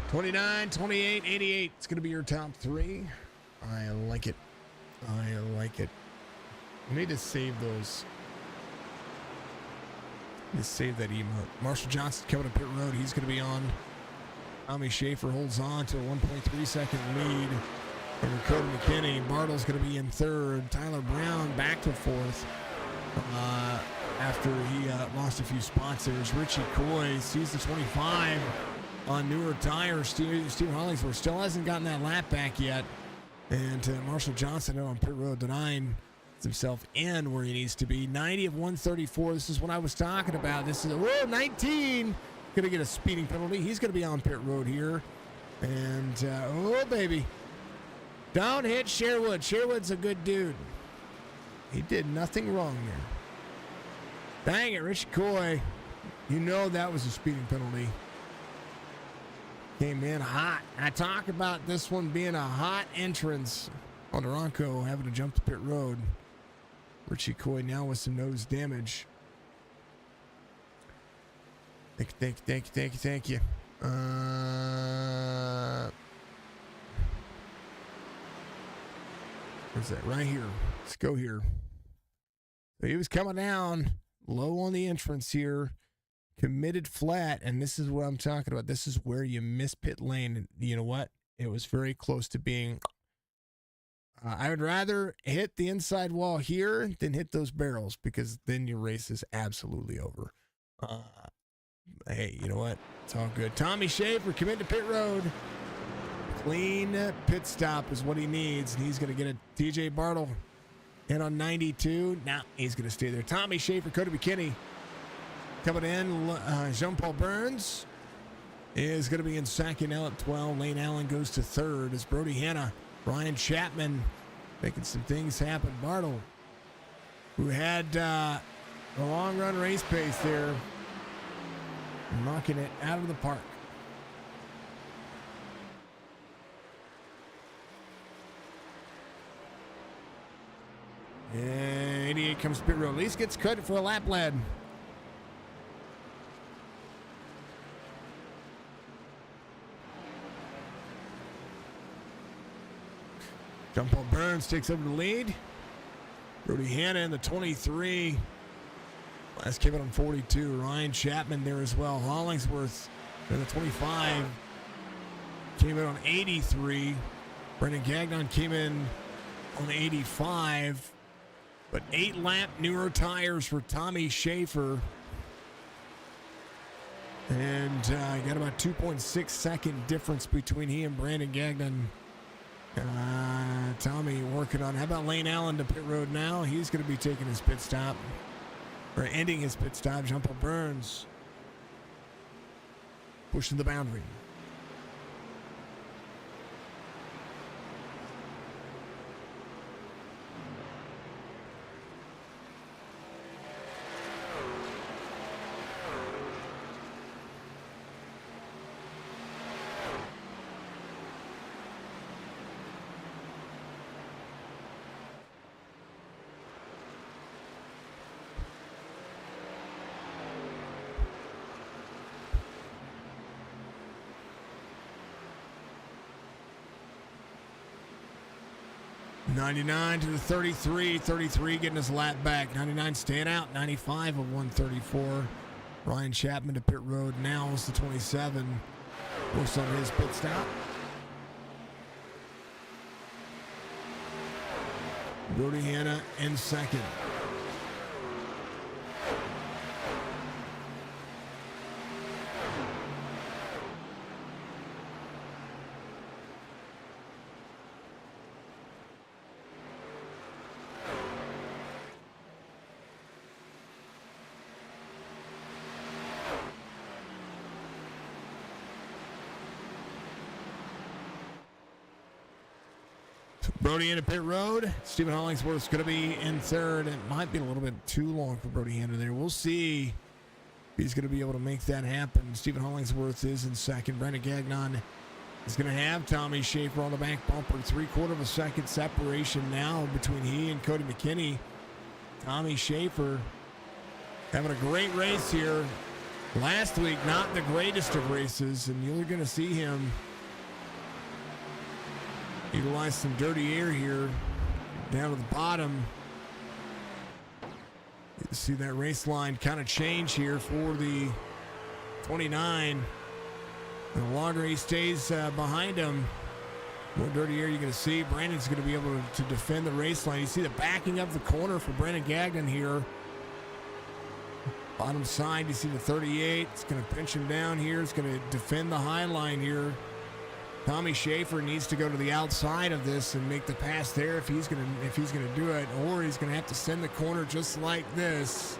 29, 28, 88. It's going to be your top three. I like it. I like it. I need to save those. Just save that emote. Marshall Johnson coming to pit road. He's going to be on. Tommy Schaefer holds on to a 1.3 second lead over Cody McKinney. Bartle's going to be in third. Tyler Brown back to fourth. After he lost a few spots there. Richie Coy sees the 25 on newer tires. Steve Hollingsworth still hasn't gotten that lap back yet. And Marshall Johnson on pit road to 9 himself in where he needs to be. 90 of 134. This is what I was talking about. This is 19. Gonna get a speeding penalty. He's gonna be on pit road here. And oh baby, don't hit Sherwood. Sherwood's a good dude. He did nothing wrong there. Dang it, Richie Coy. You know that was a speeding penalty. Came in hot. I talk about this one being a hot entrance. On Aranco having to jump the pit road. Richie Coy now with some nose damage. Thank you. Where's that? Right here. Let's go here. So he was coming down low on the entrance here. Committed flat, and this is what I'm talking about. This is where you miss pit lane. And you know what? It was very close to being. I would rather hit the inside wall here than hit those barrels, because then your race is absolutely over. Hey, you know what? It's all good. Tommy Schaefer committed to pit road. Clean pit stop is what he needs. He's going to get a TJ Bartle in on 92. Now he's going to stay there. Tommy Schaefer, Cody McKinney. Coming in, Jean-Paul Burns is going to be in second now at 12. Lane Allen goes to third. It's Brody Hanna, Ryan Chapman making some things happen. Bartle, who had a long run race pace there, knocking it out of the park. And 88 comes pit road. At least gets credit for a lap led. John Paul Burns takes over the lead. Brody Hanna in the 23. Last came out on 42. Ryan Chapman there as well. Hollingsworth in the 25. Came in on 83. Brendan Gagnon came in on 85. But 8-lap newer tires for Tommy Schaefer. And got about 2.6 second difference between he and Brandon Gagnon. Tommy working on. How about Lane Allen to pit road now? He's going to be taking his pit stop. Or ending his pit stop. John Paul Burns pushing the boundary. '99 to the 33. 33 getting his lap back. 99 staying out. 95 of 134. Ryan Chapman to pit road. Now is the 27. Works on his pit stop. Brody Hanna in second. Brody into pit road. Stephen Hollingsworth's going to be in third. It might be a little bit too long for Brody Hanna there. We'll see if he's going to be able to make that happen. Stephen Hollingsworth is in second. Brandon Gagnon is going to have Tommy Schaefer on the back bumper. 3/4 of a second separation now between he and Cody McKinney. Tommy Schaefer having a great race here. Last week, not the greatest of races, and you're going to see him utilize some dirty air here down to the bottom. You see that race line kind of change here for the 29. The longer he stays behind him, more dirty air you're going to see. Brandon's going to be able to defend the race line. You see the backing up the corner for Brandon Gagnon here. Bottom side, you see the 38. It's going to pinch him down here. It's going to defend the high line here. Tommy Schaefer needs to go to the outside of this and make the pass there if he's gonna do it, or he's gonna have to send the corner just like this.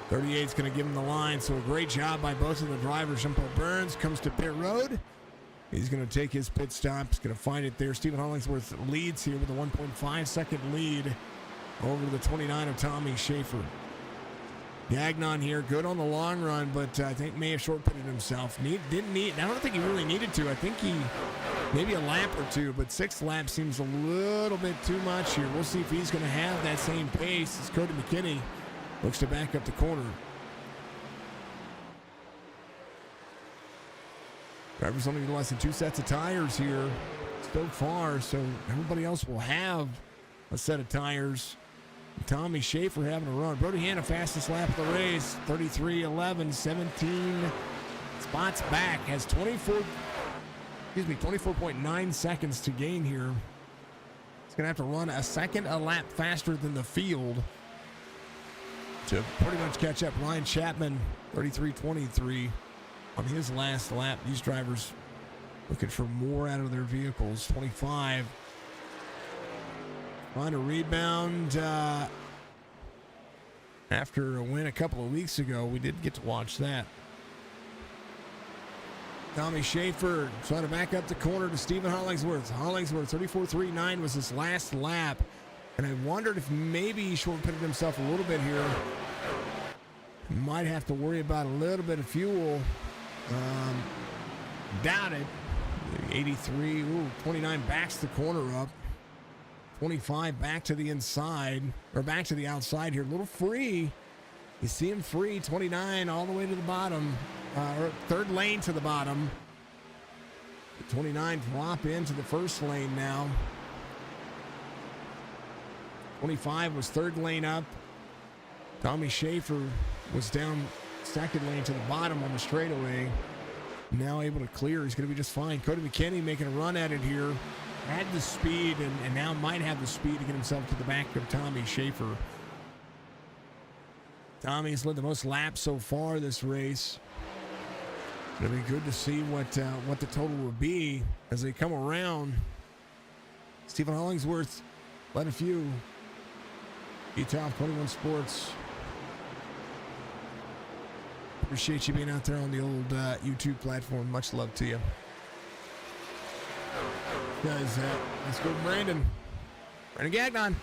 .38's gonna give him the line, so a great job by both of the drivers. Jean Paul Burns comes to pit road. He's gonna take his pit stop. He's gonna find it there. Stephen Hollingsworth leads here with a 1.5 second lead over the 29 of Tommy Schaefer. Gagnon here, good on the long run, but I think may have short-pitted himself. I don't think he really needed to. I think he, maybe a lap or two, but 6 laps seems a little bit too much here. We'll see if he's going to have that same pace as Cody McKinney looks to back up the corner. Drivers only utilizing 2 sets of tires here so far, so everybody else will have a set of tires. Tommy Schaefer having a run. Brody Hanna, fastest lap of the race. 33:11, 17 spots back. Has 24.9 seconds to gain here. He's going to have to run a second a lap faster than the field to pretty much catch up. Ryan Chapman, 33:23 on his last lap. These drivers looking for more out of their vehicles. 25. On a rebound after a win a couple of weeks ago. We did get to watch that. Tommy Schaefer trying to back up the corner to Stephen Hollingsworth. Hollingsworth, 34.39 was his last lap. And I wondered if maybe he short-pitted himself a little bit here. Might have to worry about a little bit of fuel. Doubt it. 83, 29 backs the corner up. 25 back to the inside, or back to the outside here. A little free. You see him free. 29 all the way to the bottom, or third lane to the bottom. The 29 drop into the first lane now. 25 was third lane up. Tommy Schaefer was down second lane to the bottom on the straightaway. Now able to clear. He's going to be just fine. Cody McKinney making a run at it here. Had the speed and now might have the speed to get himself to the back of Tommy Schaefer. Tommy's led the most laps so far this race. It'll be good to see what the total will be as they come around. Stephen Hollingsworth led a few. E-Top 21 Sports. Appreciate you being out there on the old YouTube platform. Much love to you. Guys, let's go Brandon. Brandon Gagnon.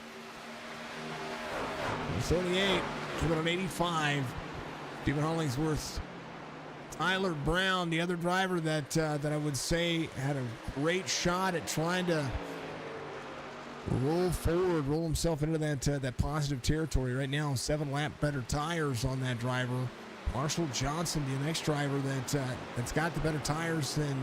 38. Keep on 85. Stephen Hollingsworth. Tyler Brown, the other driver that I would say had a great shot at trying to roll forward, roll himself into that positive territory. Right now, 7 lap better tires on that driver. Marshall Johnson, the next driver that's got the better tires than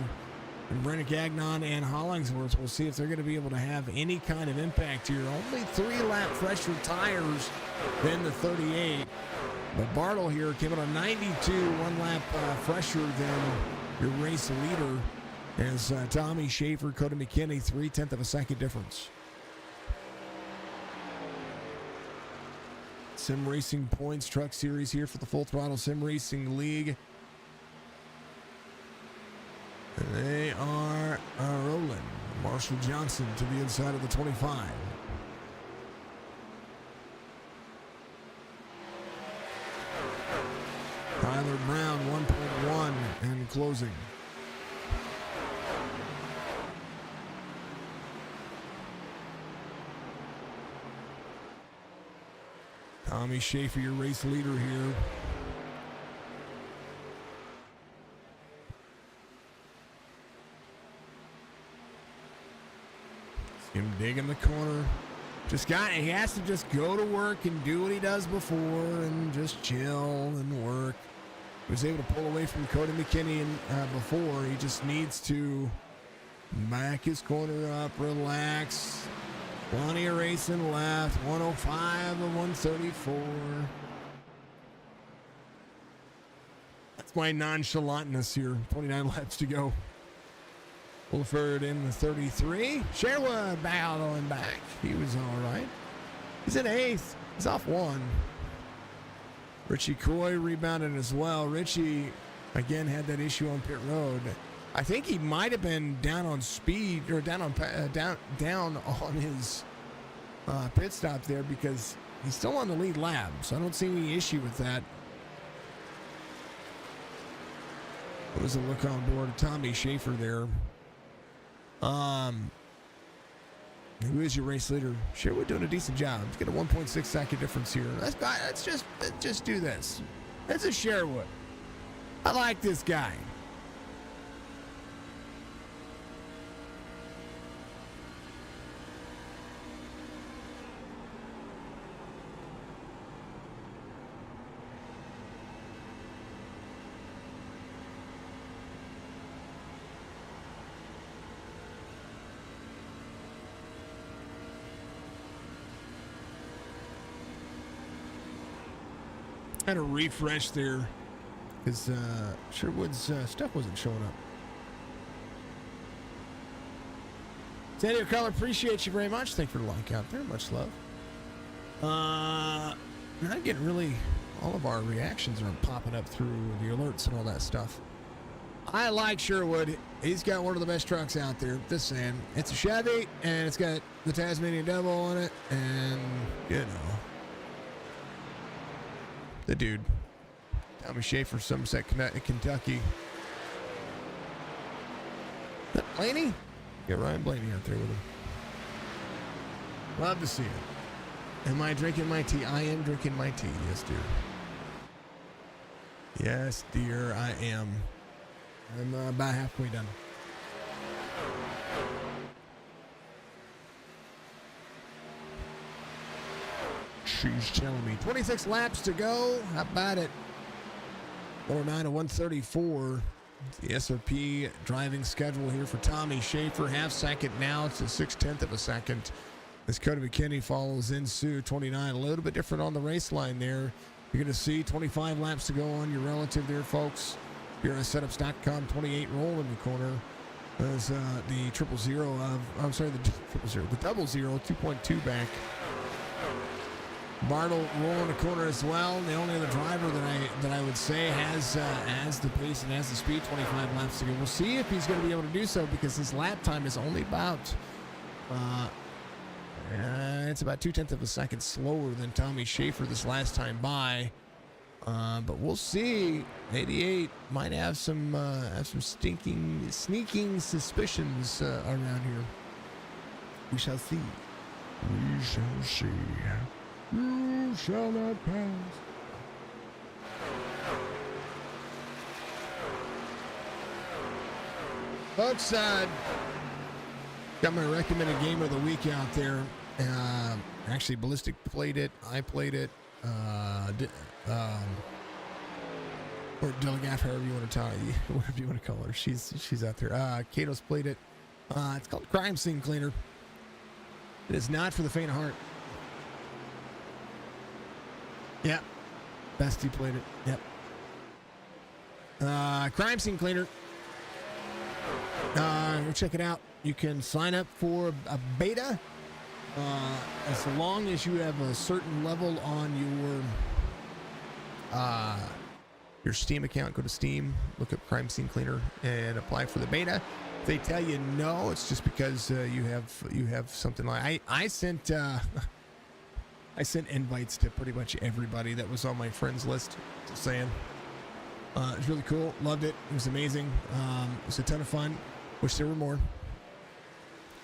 Brandon Gagnon and Hollingsworth. We'll see if they're going to be able to have any kind of impact here. Only 3 lap fresher tires than the 38. But Bartle here came in on 92, 1 lap fresher than your race leader, as Tommy Schaefer, Cody McKinney, 0.3 of a second difference. Sim Racing Points Truck Series here for the Full Throttle Sim Racing League. And they are rolling. Marshall Johnson to the inside of the 25. Tyler Brown, 1.1 and closing. Tommy Schaefer, your race leader here. See him digging the corner. He has to just go to work and do what he does before and just chill and work. He was able to pull away from Cody McKinney before. He just needs to back his corner up, relax. Plenty of racing left. 105 and 134. That's my nonchalantness here. 29 laps to go. Wolford in the 33. Sherwood battling back. He was all right. He's in 8th. He's off 1. Richie Coy rebounded as well. Richie, again, had that issue on pit road. I think he might have been down on speed or down on his pit stop there, because he's still on the lead lap, so I don't see any issue with that. It was a look on board of Tommy Schaefer there. Who is your race leader? Sherwood doing a decent job. Let's get a 1.6 second difference here. Let's just do this. This is Sherwood. I like this guy. Had a refresh there because Sherwood's stuff wasn't showing up. Sandy Color, appreciate you very much. Thank you for the like out there. Much love. Not getting really all of our reactions are popping up through the alerts and all that stuff. I like Sherwood. He's got one of the best trucks out there. This saying, it's a Chevy and it's got the Tasmanian Devil on it, and you know. The dude, Tommy Schaefer, Somerset, Kentucky. Is that Blaney? Got Ryan Blaney out there with him. Love to see it. Am I drinking my tea? I am drinking my tea. Yes, dear. Yes, dear, I am. I'm about halfway done. She's telling me 26 laps to go. How about it? 109 to 134. The SRP driving schedule here for Tommy Schaefer. Half second now. It's a 6/10 of a second. As Cody McKinney follows in Sue 29. A little bit different on the race line there. You're going to see 25 laps to go on your relative there, folks. Here at setups.com, 28 roll in the corner. As the the 00, 2.2 back. Bartle rolling the corner as well. The only other driver that I would say has the pace and has the speed. 25 laps to go. We'll see if he's going to be able to do so because his lap time is only about it's about 2/10 of a second slower than Tommy Schaefer this last time by. But we'll see. 88 might have some sneaking suspicions around here. We shall see. We shall see. You shall not pass. Folks, got my recommended game of the week out there. Actually, Ballistic played it. I played it. Or Delegaff, however you want to whatever you want to call her. She's out there. Kato's played it. It's called Crime Scene Cleaner. It is not for the faint of heart. Yep. Bestie played it. Yep. Crime Scene Cleaner. Go check it out. You can sign up for a beta as long as you have a certain level on your Steam account. Go to Steam, look up Crime Scene Cleaner, and apply for the beta. If they tell you no, it's just because you have something like I sent invites to pretty much everybody that was on my friends list. Just saying. It was really cool. Loved it. It was amazing. It was a ton of fun. Wish there were more.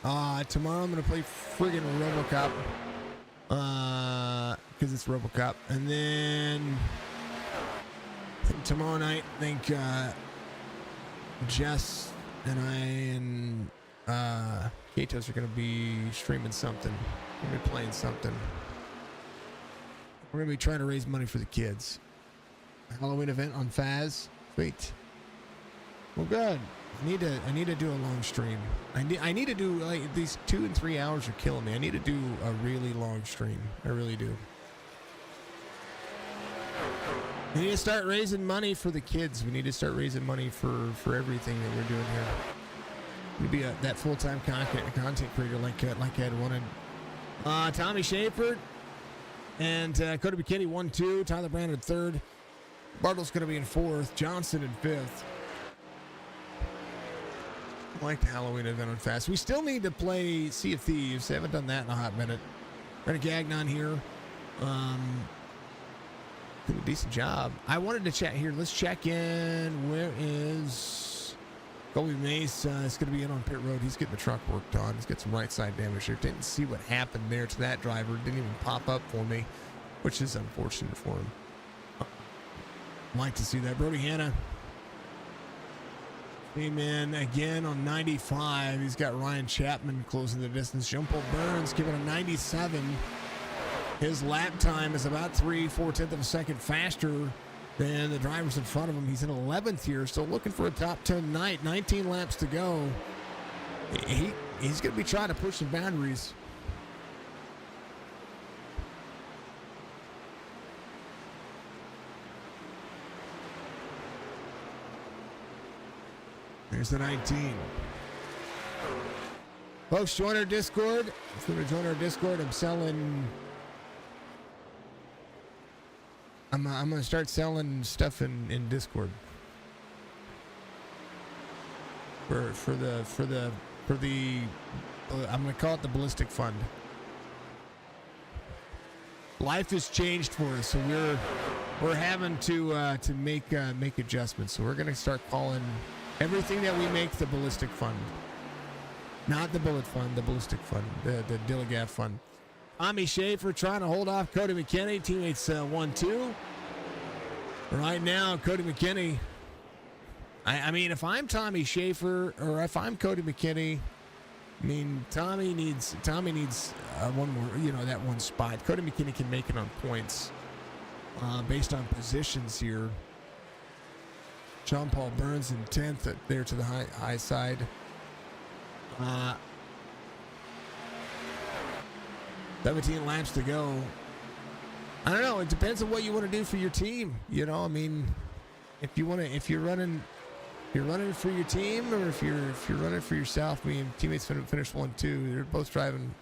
Tomorrow I'm going to play friggin' RoboCop. Because it's RoboCop. And then tomorrow night, I think Jess and I and Katos are going to be streaming something. We're going to be playing something. We're going to be trying to raise money for the kids. Halloween event on Faz. Sweet. Well, good. I need to do a long stream. I need to do, like, these 2 and 3 hours are killing me. I need to do a really long stream. I really do. We need to start raising money for the kids. We need to start raising money for everything that we're doing here. We'd be that full-time content creator like I'd wanted. Tommy Schaefer and Cody McKinney 1-2. Tyler Brandon 3rd. Bartle's going to be in 4th. Johnson in 5th. I like the Halloween event on Fast. We still need to play Sea of Thieves. I haven't done that in a hot minute. Got a Gagnon here. Did a decent job. I wanted to chat here. Let's check in. Where is Colby Mace? It's going to be in on pit road. He's getting the truck worked on. He's got some right side damage here. Didn't see what happened there to that driver. Didn't even pop up for me, which is unfortunate for him. Like to see that. Brody Hanna came in again on 95. He's got Ryan Chapman closing the distance. Jean-Paul Burns giving a 97. His lap time is about 3/4 of a second faster than the drivers in front of him. He's in 11th here, still looking for a top 10 night. 19 laps to go. He's going to be trying to push some boundaries. There's the 19. Folks, join our Discord. If you want to join our Discord, I'm going to start selling stuff in Discord. For the I'm going to call it the Ballistic Fund. Life has changed for us, so we're having to make adjustments. So we're going to start calling everything that we make the Ballistic Fund. Not the Bullet Fund, the Ballistic Fund, the Dillegaff Fund. Tommy Schaefer trying to hold off Cody McKinney. Teammates 1-2. Right now, Cody McKinney. I mean, if I'm Tommy Schaefer or if I'm Cody McKinney, I mean, Tommy needs one more, that one spot. Cody McKinney can make it on points based on positions here. John Paul Burns in 10th there to the high side. 17 laps to go. I don't know. It depends on what you want to do for your team. You know, I mean, if you're running for your team, or if you're running for yourself. I mean, teammates finish 1-2. They're both driving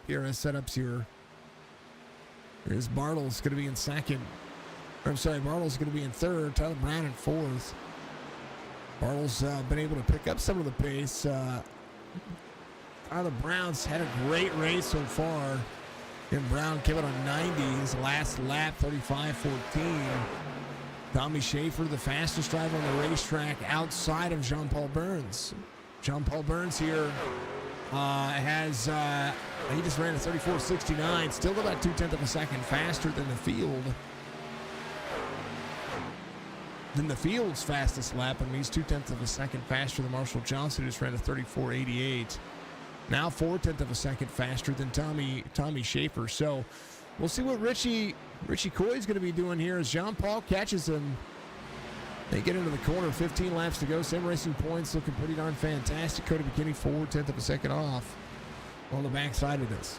PRS setups here. There's Bartle's going to be in second. Bartle's going to be in third. Tyler Brown in fourth. Bartle's been able to pick up some of the pace. Tyler Brown's had a great race so far. And Brown came out on 90 his last lap, 35-14. Tommy Schaefer, the fastest driver on the racetrack outside of Jean Paul Burns. Jean Paul Burns here has, he just ran a 34.69, still about 0.2 of a second faster than the field. Than the field's fastest lap, and he's 0.2 of a second faster than Marshall Johnson, who just ran a 34.88. Now 0.4 of a second faster than Tommy Schaefer. So we'll see what Richie Coy is going to be doing here as Jean Paul catches him. They get into the corner, 15 laps to go. Sim Racing points looking pretty darn fantastic. Cody McKinney 0.4 of a second off on the backside of this.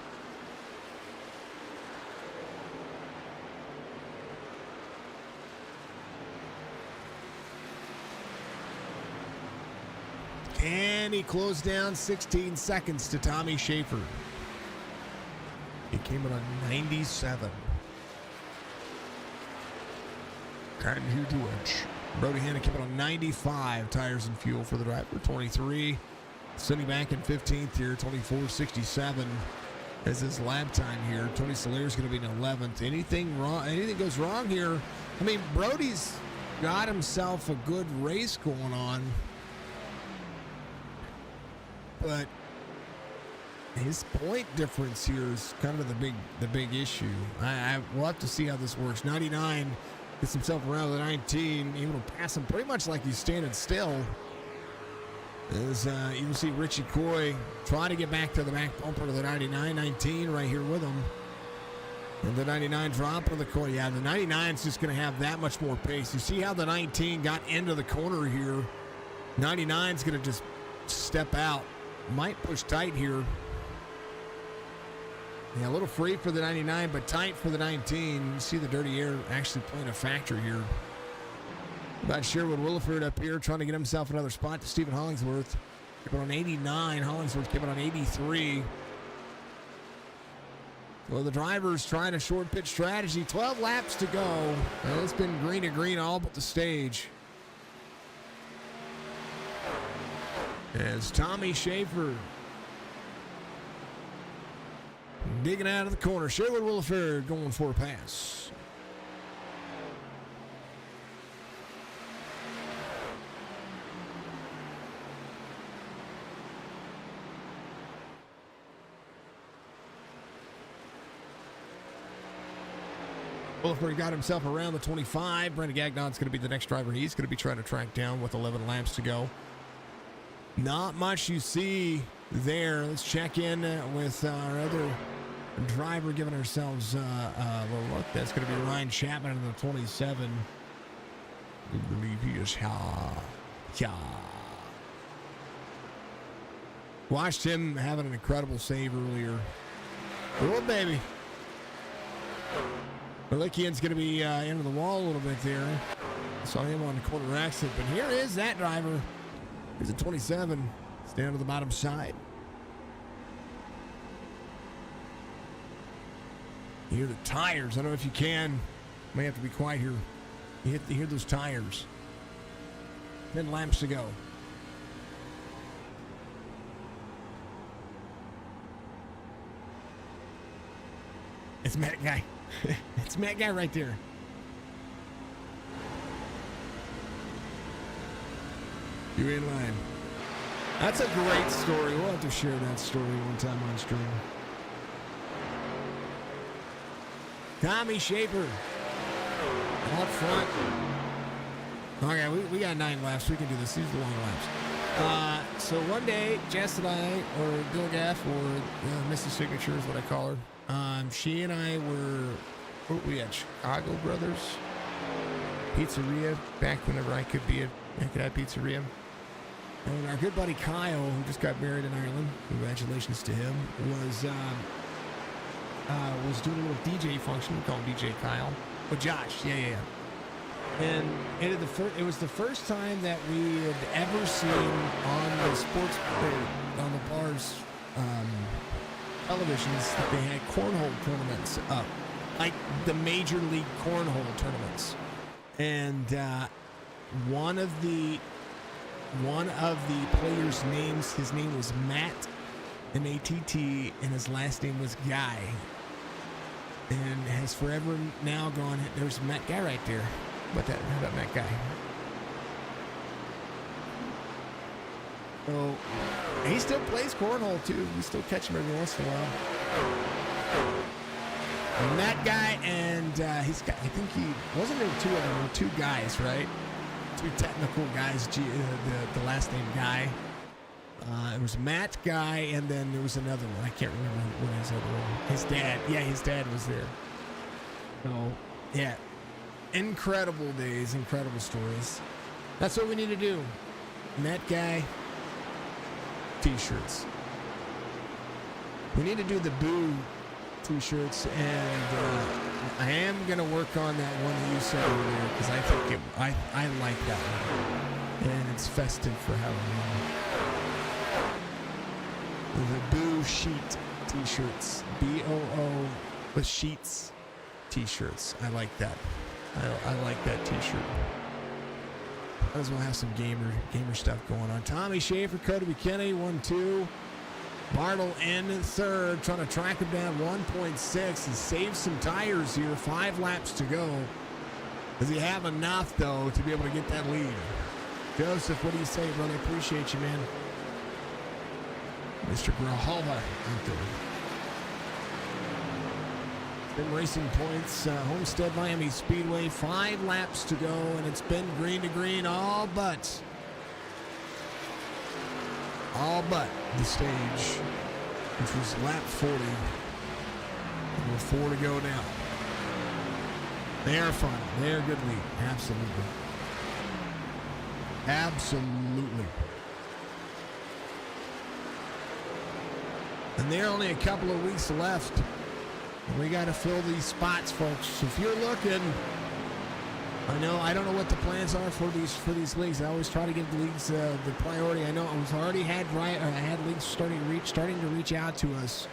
And he closed down 16 seconds to Tommy Schaefer. He came in on 97. Cotton Hugh Deutsch. Brody Hanna came in on 95 tires and fuel for the driver. 23. Sitting back in 15th here, 24.67 as his lap time here. Tony Solaire's going to be in 11th. Anything goes wrong here. I mean, Brody's got himself a good race going on. But his point difference here is kind of the big issue. We'll have to see how this works. 99 gets himself around the 19, able to pass him pretty much like he's standing still. As you'll see Richie Coy try to get back to the back bumper to the 99, 19 right here with him. And the 99 drop of the corner. Yeah, the 99 is just going to have that much more pace. You see how the 19 got into the corner here. 99 is going to just step out. Might push tight here. Yeah, a little free for the 99, but tight for the 19. You see the dirty air actually playing a factor here. About Sherwood Williford up here trying to get himself another spot to Stephen Hollingsworth. Came on 89. Hollingsworth came on 83. Well, the driver's trying a short pitch strategy. 12 laps to go. Well, it's been green to green all but the stage. As Tommy Schaefer digging out of the corner. Sherwood Williford going for a pass. Williford got himself around the 25. Brandon Gagnon's going to be the next driver he's going to be trying to track down with 11 laps to go. Not much you see there. Let's check in with our other driver, giving ourselves a little look. That's going to be Ryan Chapman in the 27. I believe he is Watched him having an incredible save earlier. Oh, baby. Malikian's going to be into the wall a little bit there. Saw him on the corner exit, but here is that driver. Here's a 27. It's down to the bottom side. You hear the tires. I don't know if you can. May have to be quiet here. You hear those tires. 10 laps to go. It's Matt Guy. It's Matt Guy right there. You're in line. That's a great story. We'll have to share that story one time on stream. Tommy Schaefer out front. Okay, we got 9 laps. We can do this. These are the long laps. So one day, Jess and I, or Bill Gaff, or Mrs. Signature is what I call her. She and I were, what were we at? Chicago Brothers? pizzeria back whenever I could have pizzeria. And our good buddy Kyle, who just got married in Ireland, congratulations to him, was doing a little DJ function. We call him DJ Kyle. Oh, Josh, yeah. And it was the first time that we had ever seen on the sports, on the bars, televisions, that they had cornhole tournaments up, like the major league cornhole tournaments. And one of the players' names, his name was Matt, M-A-T-T, and his last name was Guy, and has forever now gone. There's Matt Guy right there. How about Matt Guy? So he still plays cornhole too. We still catch him every once in a while. And that guy, and he's got, I think wasn't there two of them, there were two guys, right? Two technical guys, the last name Guy. It was Matt Guy, and then there was another one. I can't remember what his other one. His dad. Yeah, his dad was there. So, yeah. Incredible days, incredible stories. That's what we need to do. Matt Guy t-shirts. We need to do the Boo t-shirts, and I am going to work on that one that you said earlier, because I think I like that one. And it's festive for Halloween. The Boo Sheet t-shirts. B-O-O with sheets t-shirts. I like that. I like that t-shirt. Might as well have some gamer stuff going on. Tommy Schaefer, Cody McKinney, 1-2. Bartle in third, trying to track him down 1.6 and save some tires here. 5 laps to go. Does he have enough, though, to be able to get that lead? Joseph, what do you say, brother? Appreciate you, man. Mr. Grijalva out there. Been racing points. Homestead Miami Speedway. 5 laps to go, and it's been green to green all but the stage, which was lap 40. And with 4 to go now. They are fun. They are good lead. Absolutely. Absolutely. And there are only a couple of weeks left. And we got to fill these spots, folks. So if you're looking, I don't know what the plans are for these leagues. I always try to give the leagues the priority. I know I had leagues starting to reach out to us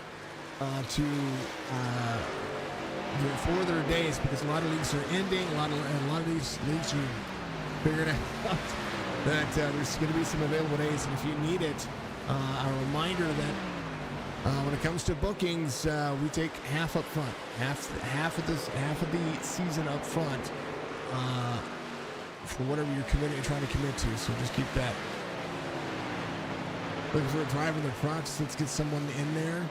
for their days, because a lot of leagues are ending. A lot of these leagues are figuring out that there's going to be some available days, and if you need it, a reminder that when it comes to bookings, we take half up front, half of the season up front. For whatever you're trying to commit to. So just keep that. Looking for a driver in the trucks. Let's get someone in there.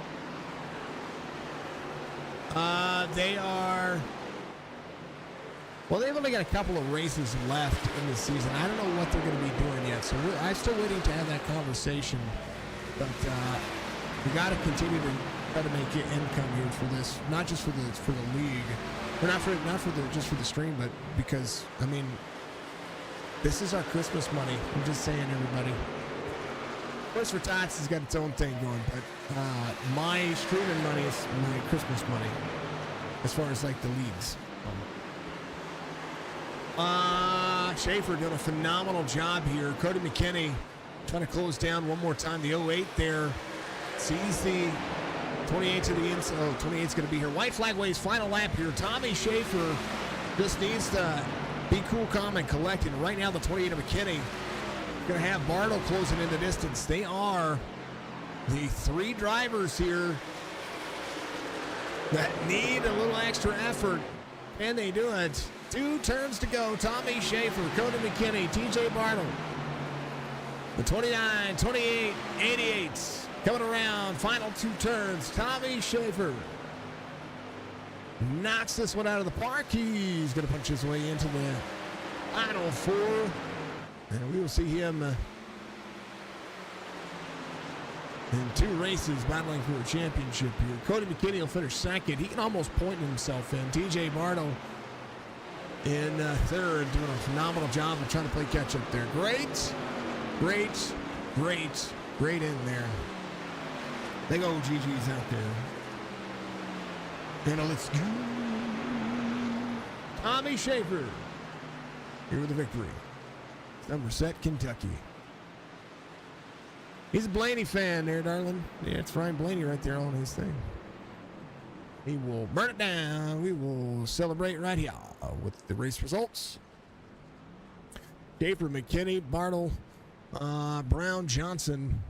They've only got a couple of races left in the season. I don't know what they're going to be doing yet. So I'm still waiting to have that conversation. But we got to continue to try to make income here for this, not just for the league. Or just for the stream, but because, this is our Christmas money. I'm just saying, everybody. Of course, for Tots, it's got its own thing going, but my streaming money is my Christmas money, as far as, like, the leagues. Schaefer doing a phenomenal job here. Cody McKinney trying to close down one more time. The 08 there sees the 28 to the inside. Oh, 28's going to be here. White flag waves, final lap here. Tommy Schaefer just needs to be cool, calm, and collected. Right now, the 28 of McKinney going to have Bartle closing in the distance. They are the 3 drivers here that need a little extra effort. Can they do it? 2 turns to go. Tommy Schaefer, Cody McKinney, TJ Bartle. The 29, 28, 88. Coming around, final 2 turns. Tommy Schaefer knocks this one out of the park. He's going to punch his way into the final 4. And we will see him in 2 races battling for a championship here. Cody McKinney will finish second. He can almost point himself in. TJ Bartle in third, doing a phenomenal job of trying to play catch up there. Great in there. Big old GG's out there. And let's go. Tommy Schaefer here with the victory. Somerset, Kentucky. He's a Blaney fan there, darling. Yeah, it's Ryan Blaney right there on his thing. He will burn it down. We will celebrate right here with the race results. Schaefer, McKinney, Bartle, Brown, Johnson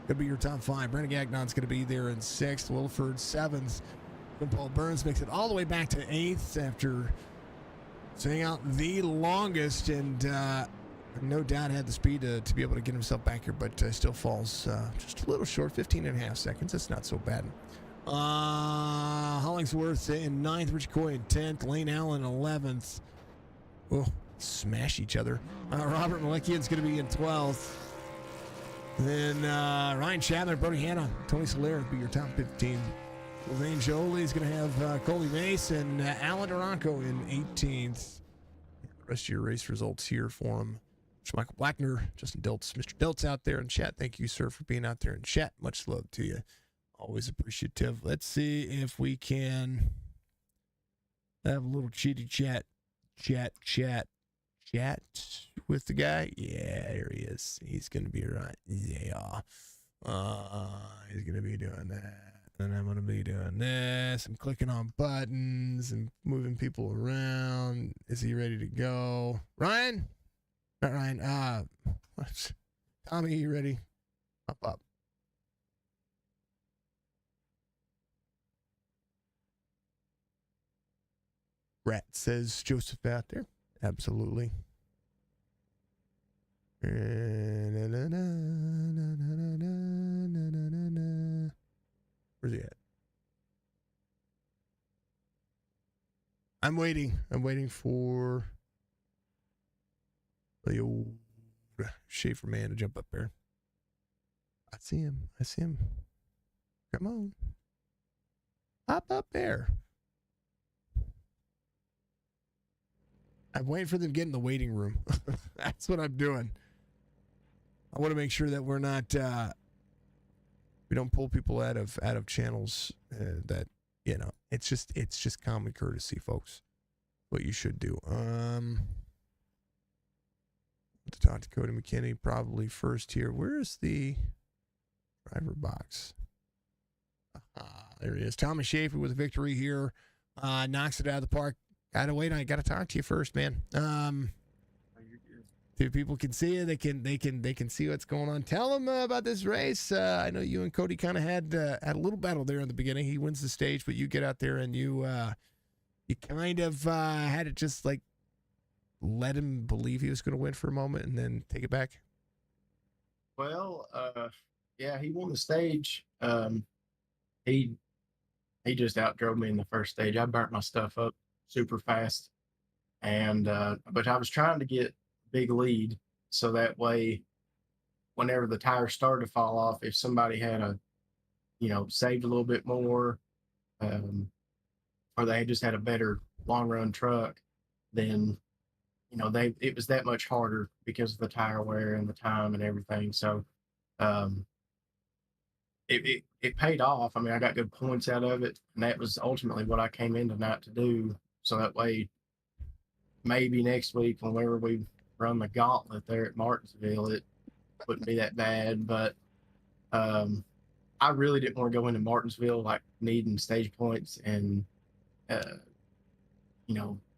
could be your top five. Brandon Gagnon's going to be there in sixth. Wilford, seventh. And Paul Burns makes it all the way back to eighth after staying out the longest, and no doubt had the speed to be able to get himself back here, but still falls just a little short, 15 and a half seconds. That's not so bad. Hollingsworth in ninth, Rich Coy in 10th, Lane Allen 11th. Oh, smash each other. Robert Malekian's going to be in 12th. Then Ryan Chapman, Brody Hanna, Tony Soler will be your top 15. Lane Jolie is going to have Colby Mace and Alan Duranco in 18th. The rest of your race results here for him. Michael Blackner, Justin Diltz, Mr. Diltz out there in chat. Thank you, sir, for being out there in chat. Much love to you. Always appreciative. Let's see if we can have a little chitty chat with the guy. Yeah, there he is. He's going to be right. Yeah. He's going to be doing that. And I'm going to be doing this. I'm clicking on buttons and moving people around. Is he ready to go? Ryan? Not Ryan. Tommy, you ready? Up. Rat says Joseph out there. Absolutely. Where's he at? I'm waiting for the old Schaefer man to jump up there. I see him. Come on. Up there. I'm waiting for them to get in the waiting room. That's what I'm doing. I want to make sure that we're not, we don't pull people out of channels that, you know, it's just common courtesy, folks. What you should do. To talk to Cody McKinney, probably first here. Where's the driver box? There he is. Tommy Schaefer with a victory here. Knocks it out of the park. I got to talk to you first, man. If people can see you, they can see what's going on. Tell them about this race. I know you and Cody kind of had a little battle there in the beginning. He wins the stage, but you get out there and you kind of had to just like let him believe he was going to win for a moment and then take it back. Well, yeah, he won the stage. He just outdrove me in the first stage. I burnt my stuff up super fast, and but I was trying to get big lead so that way whenever the tires started to fall off, if somebody had saved a little bit more, or they just had a better long run truck, then it was that much harder because of the tire wear and the time and everything. So it paid off. I mean, I got good points out of it, and that was ultimately what I came in tonight to do. So that way, maybe next week, whenever we run the gauntlet there at Martinsville, it wouldn't be that bad. But I really didn't want to go into Martinsville like needing stage points and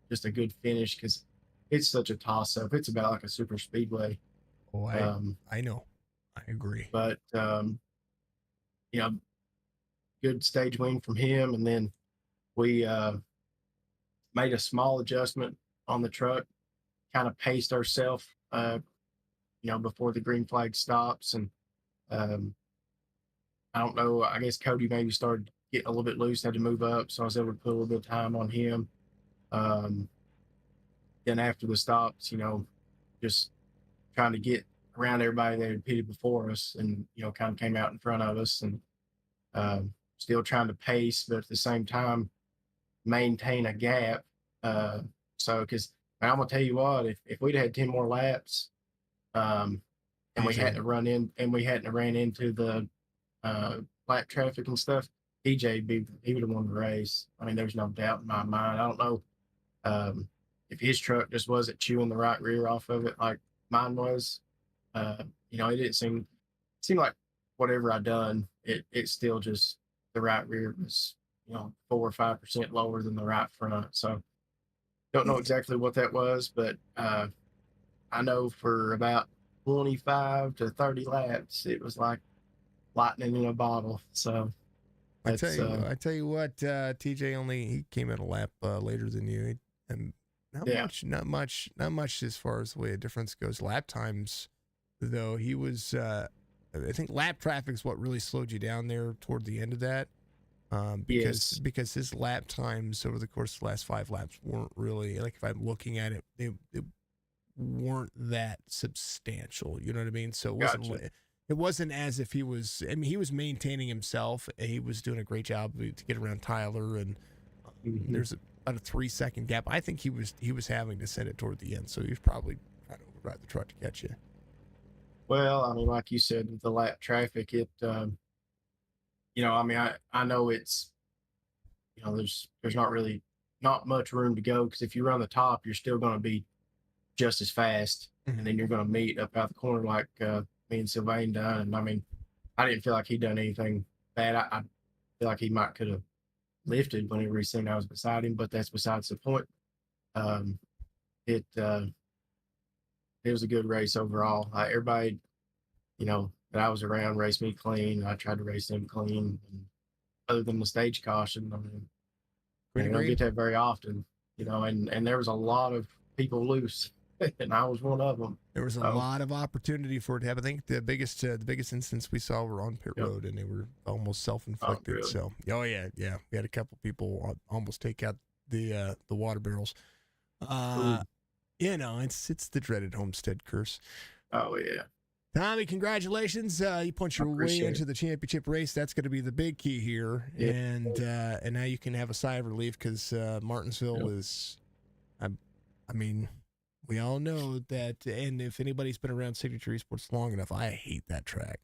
just a good finish, because it's such a toss-up. It's about like a super speedway. Oh, I know. I agree. But good stage win from him, and then we made a small adjustment on the truck, kind of paced ourselves, before the green flag stops, and I don't know. I guess Cody maybe started getting a little bit loose, had to move up, so I was able to put a little bit of time on him. Then after the stops, just trying to get around everybody that had pitted before us, and kind of came out in front of us, and still trying to pace, but at the same time maintain a gap So, because I'm gonna tell you what, if we'd had 10 more laps, and we hadn't TJ. ran into the lap traffic and stuff, he would have won the race. I mean, there's no doubt in my mind. I don't know if his truck just wasn't chewing the right rear off of it like mine was. It didn't seem like whatever I done, it still just the right rear was 4 or 5% lower than the right front. So don't know exactly what that was, but I know for about 25 to 30 laps, it was like lightning in a bottle. So I tell that's you, TJ he came in a lap later than you, and yeah, not much as far as the way a difference goes. Lap times, though, he was. I think lap traffic is what really slowed you down there toward the end of that, yes, because his lap times over the course of the last 5 laps weren't really, like, if I'm looking at it, they weren't that substantial. You know what I mean? So gotcha. it wasn't as if he was. I mean, he was maintaining himself. He was doing a great job to get around Tyler, and Hmm. there's about a 3-second gap. I think he was having to send it toward the end, so he was probably trying to override the truck to catch you. Well, I mean, like you said, with the lap traffic, I mean, I know it's, there's not much room to go because if you run the top, you're still going to be just as fast, and Mhm. then you're going to meet up out the corner like me and Sylvain done. And I mean, I didn't feel like he'd done anything bad. I feel like he might could have lifted whenever he seen I was beside him, but that's besides the point. Um, it it was a good race overall. Everybody, that I was around raced me clean. I tried to race them clean. And other than the stage caution, I mean, Green you and don't green. get that very often, and there was a lot of people loose, and I was one of them. There was a So, lot of opportunity for it to happen. I think the biggest instance we saw were on pit yep. road, and they were almost self Oh, inflicted. really? So, oh yeah, yeah, we had a couple people almost take out the water barrels. Ooh. Uh, it's the dreaded Homestead curse. Oh, yeah. Tommy, congratulations! You punched I your way appreciate it. into the championship race. That's going to be the big key here, Yeah. and now you can have a sigh of relief because Martinsville Yep. is. I mean, we all know that, and if anybody's been around Signature Esports long enough, I hate that track.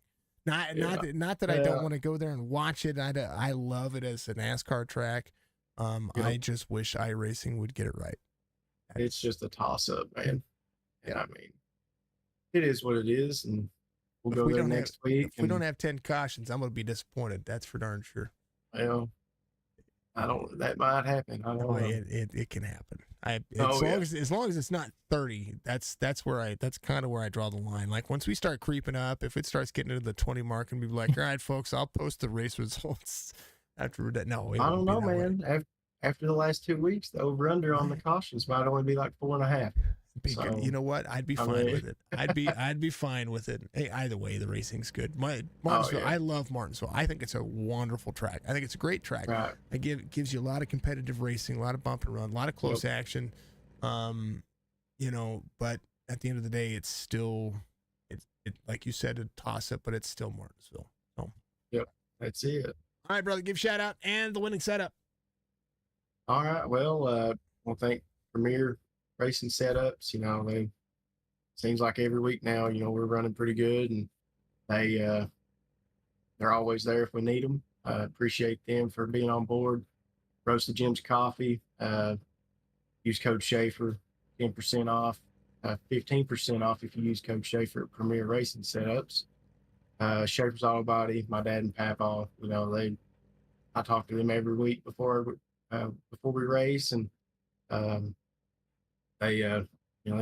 Yeah. Not that I don't Well, want to go there and watch it. I love it as a NASCAR track. yep. I just wish iRacing would get it right. It's That's, just a toss up, yeah, man. yeah. And I mean, it is what it is, and we'll If go we there don't have next week. if we don't And have 10 cautions, I'm going to be disappointed. That's for darn sure. well, I don't. That might happen. I don't Oh, know. it can happen. Oh yeah. As long as it's not 30, that's kind of where I draw the line. Like once we start creeping up, if it starts getting into the 20 mark, and be like, all right, folks, I'll post the race results after we're done. No, it I won't don't be know, that way. man. After the last 2 weeks, the over under on the cautions might only be like 4.5. Be good. You So know what? I'd be I fine mean, with it. I'd be fine with it. Hey, either way, the racing's good. oh Martinsville, yeah, I love Martinsville. I think it's a wonderful track. I think it's a great track. right. It gives you a lot of competitive racing, a lot of bump and run, a lot of Yep. close action. Um, but at the end of the day, it's still it like you said, a toss up, but it's still Martinsville. So, Yep. That's it. all right, brother, give shout out and the winning setup. All right. Well, I think Premier Racing Setups. They seems like every week now. We're running pretty good, and they they're always there if we need them. Appreciate them for being on board. Roasted Jim's Coffee. Use code Schaefer, 10% off. 15% off if you use code Schaefer at Premier Racing Setups. Schaefer's Auto Body, my dad and Papa, I talk to them every week before we race, and um, they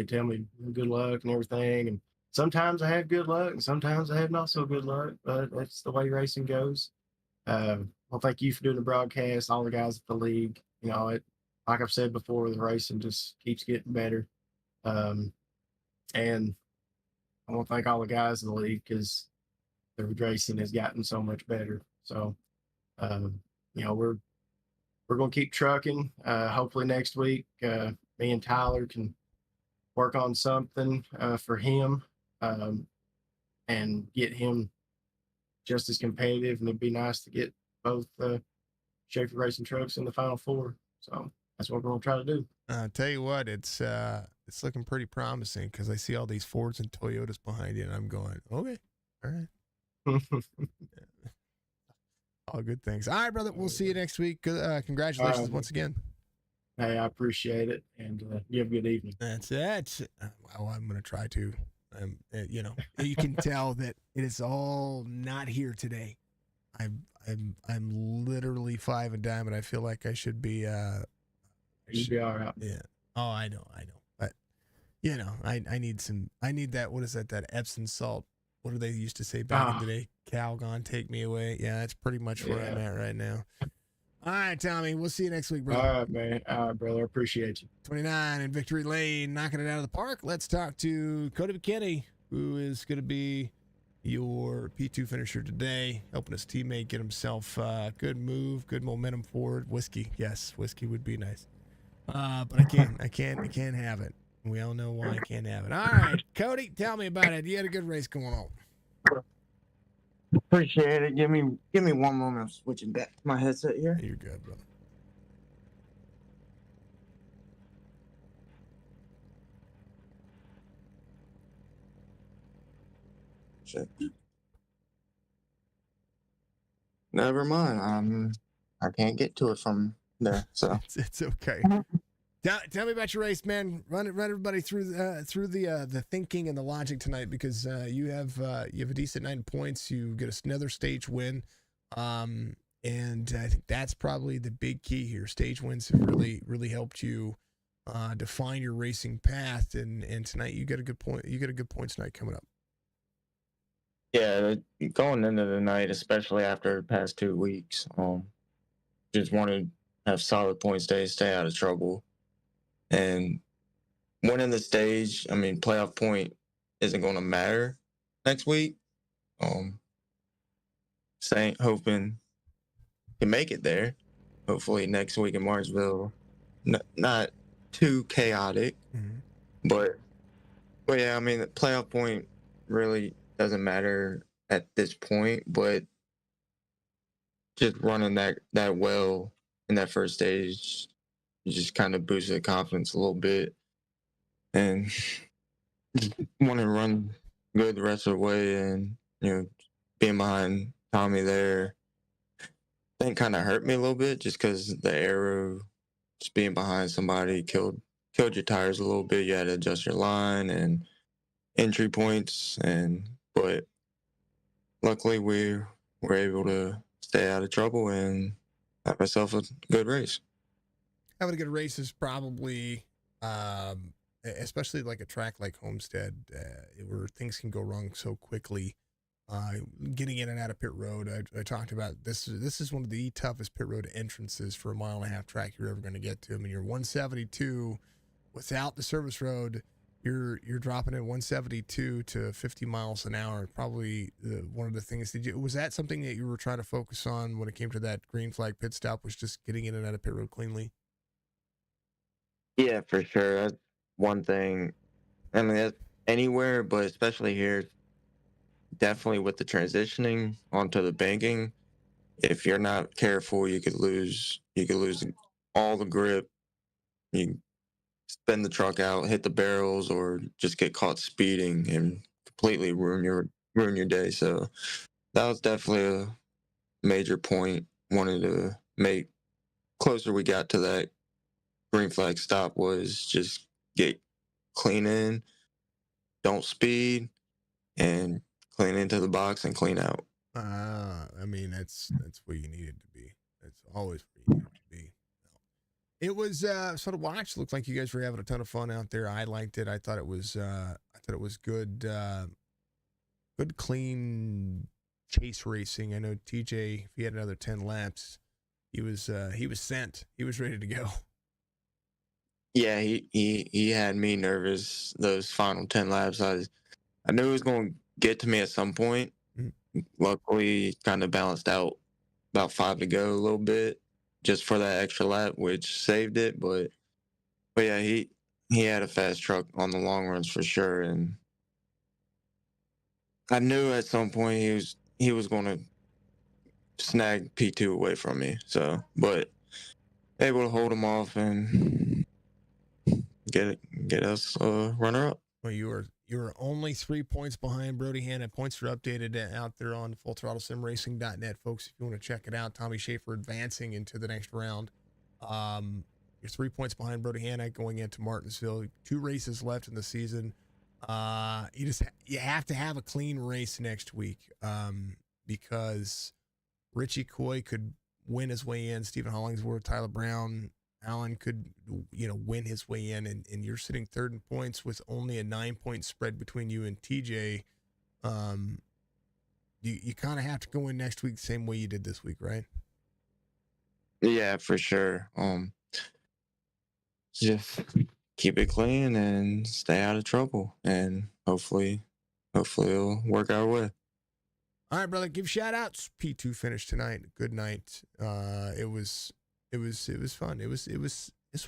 tell me good luck and everything. And sometimes I have good luck, and sometimes I have not so good luck, but that's the way racing goes. Well, thank you for doing the broadcast, all the guys at the league. Like I've said before, the racing just keeps getting better. Um, and I want to thank all the guys in the league because the racing has gotten so much better. So, um, we're going to keep trucking. Hopefully next week, me and Tyler can work on something for him and get him just as competitive. And it'd be nice to get both Schaefer Racing trucks in the Final Four. So that's what we're gonna try to do. Tell you what, it's looking pretty promising because I see all these Fords and Toyotas behind you, and I'm going, okay, all right, all good things. All right, brother, we'll see you next week. Congratulations once again. Hey, I appreciate it, and you have a good evening. That's it. Well, I'm gonna try to. You know, you can tell that it is all not here today. I'm literally 5 and dime, and I feel like I should be. You'll be all right. Yeah. Oh, I know. But you know, I need that. What is that? That Epsom salt. What do they used to say back in the day? Calgon, take me away. Yeah, that's pretty much where I'm at right now. All right, Tommy. We'll see you next week, brother. All right, man. All right, brother. Appreciate you. 29 in Victory Lane, knocking it out of the park. Let's talk to Cody McKinney, who is going to be your P2 finisher today, helping his teammate get himself good move, good momentum forward. Whiskey, yes, whiskey would be nice. But I can't have it. We all know why I can't have it. All right, Cody, tell me about it. You had a good race going on. Appreciate it. Give me 1 moment. I'm switching back to my headset here. You're good, brother. Shit. Never mind. I can't get to it from there. So it's okay. Tell me about your race, man. Run everybody through the thinking and the logic tonight, because you have a decent 9 points. You get another stage win, and I think that's probably the big key here. Stage wins have really helped you define your racing path, and tonight you get a good point. You get a good point tonight coming up. yeah, going into the night, especially after the past 2 weeks, just wanted to have solid points day, stay out of trouble. And winning the stage, I mean, playoff point isn't going to matter next week. Hoping to make it there. Hopefully next week in Martinsville, not too chaotic, but yeah, I mean, the playoff point really doesn't matter at this point. But just running that well in that first stage, you just kind of boosted the confidence a little bit, and want to run good the rest of the way. And being behind Tommy there, I think kind of hurt me a little bit, just because the arrow, just being behind somebody, killed your tires a little bit. You had to adjust your line and entry points, but luckily we were able to stay out of trouble and have myself a good race. Having a good race is probably, especially like a track like Homestead, where things can go wrong so quickly. Getting in and out of pit road, I talked about this. This is one of the toughest pit road entrances for a 1.5-mile track you're ever going to get to. I mean, you're 172 without the service road. You're dropping in 172 to 50 miles an hour. Probably one of the things. Was that something that you were trying to focus on when it came to that green flag pit stop? Was just getting in and out of pit road cleanly? Yeah, for sure. That's one thing. I mean, that's anywhere, but especially here, definitely with the transitioning onto the banking. If you're not careful, you could lose all the grip. You spin the truck out, hit the barrels, or just get caught speeding and completely ruin your day. So that was definitely a major point. Wanted to make closer we got to that green flag stop was just get clean in, don't speed, and clean into the box and clean out. I mean, that's where you needed to be. That's always where you needed to be. It was sort of watch. Looked like you guys were having a ton of fun out there. I liked it. I thought it was good, good clean chase racing. I know TJ, if he had another 10 laps, he was sent. He was ready to go. Yeah, he had me nervous those final 10 laps. I knew it was going to get to me at some point. Luckily, kind of balanced out about 5 to go a little bit just for that extra lap, which saved it. But yeah, he had a fast truck on the long runs for sure, and I knew at some point he was going to snag P2 away from me. So, but able to hold them off and get us runner up. Well, you're only 3 points behind Brody Hanna. Points are updated out there on fullthrottlesimracing.net, folks. If you want to check it out, Tommy Schaefer advancing into the next round. You're 3 points behind Brody Hanna going into Martinsville. 2 races left in the season. You have to have a clean race next week, because Richie Coy could win his way in. Stephen Hollingsworth, Tyler Brown, Allen could, win his way in, and you're sitting third in points with only a 9-point spread between you and TJ. You kind of have to go in next week the same way you did this week, right? Yeah, for sure. Just keep it clean and stay out of trouble, and hopefully it'll work our way. All right, brother. Give shout outs. P2 finished tonight. Good night. It was fun. This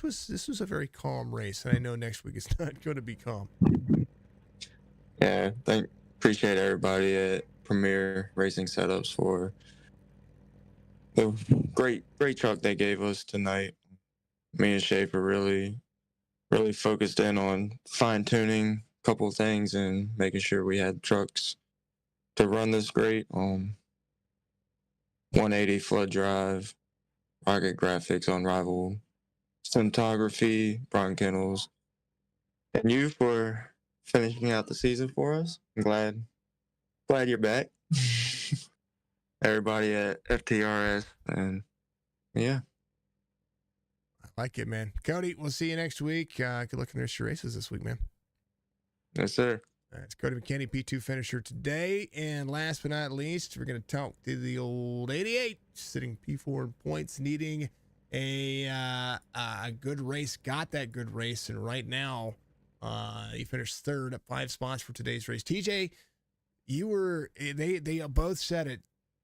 was a very calm race, and I know next week it's not going to be calm. Yeah, appreciate everybody at Premier Racing Setups for the great truck they gave us tonight. Me and Schaefer really focused in on fine tuning a couple of things and making sure we had trucks to run this great. 180 flood drive, rocket graphics on Rival, cinematography, Brian Kennels, and you for finishing out the season for us. I'm glad you're back. Everybody at FTRS, and yeah. I like it, man. Cody, we'll see you next week. Good luck in the rest of your races this week, man. Yes, sir. It's Cody McKinney, P2 finisher today. And last but not least, we're going to talk to the old 88, sitting P4 in points, needing a good race. Got that good race, and right now he finished third at 5 spots for today's race. TJ, they both said it.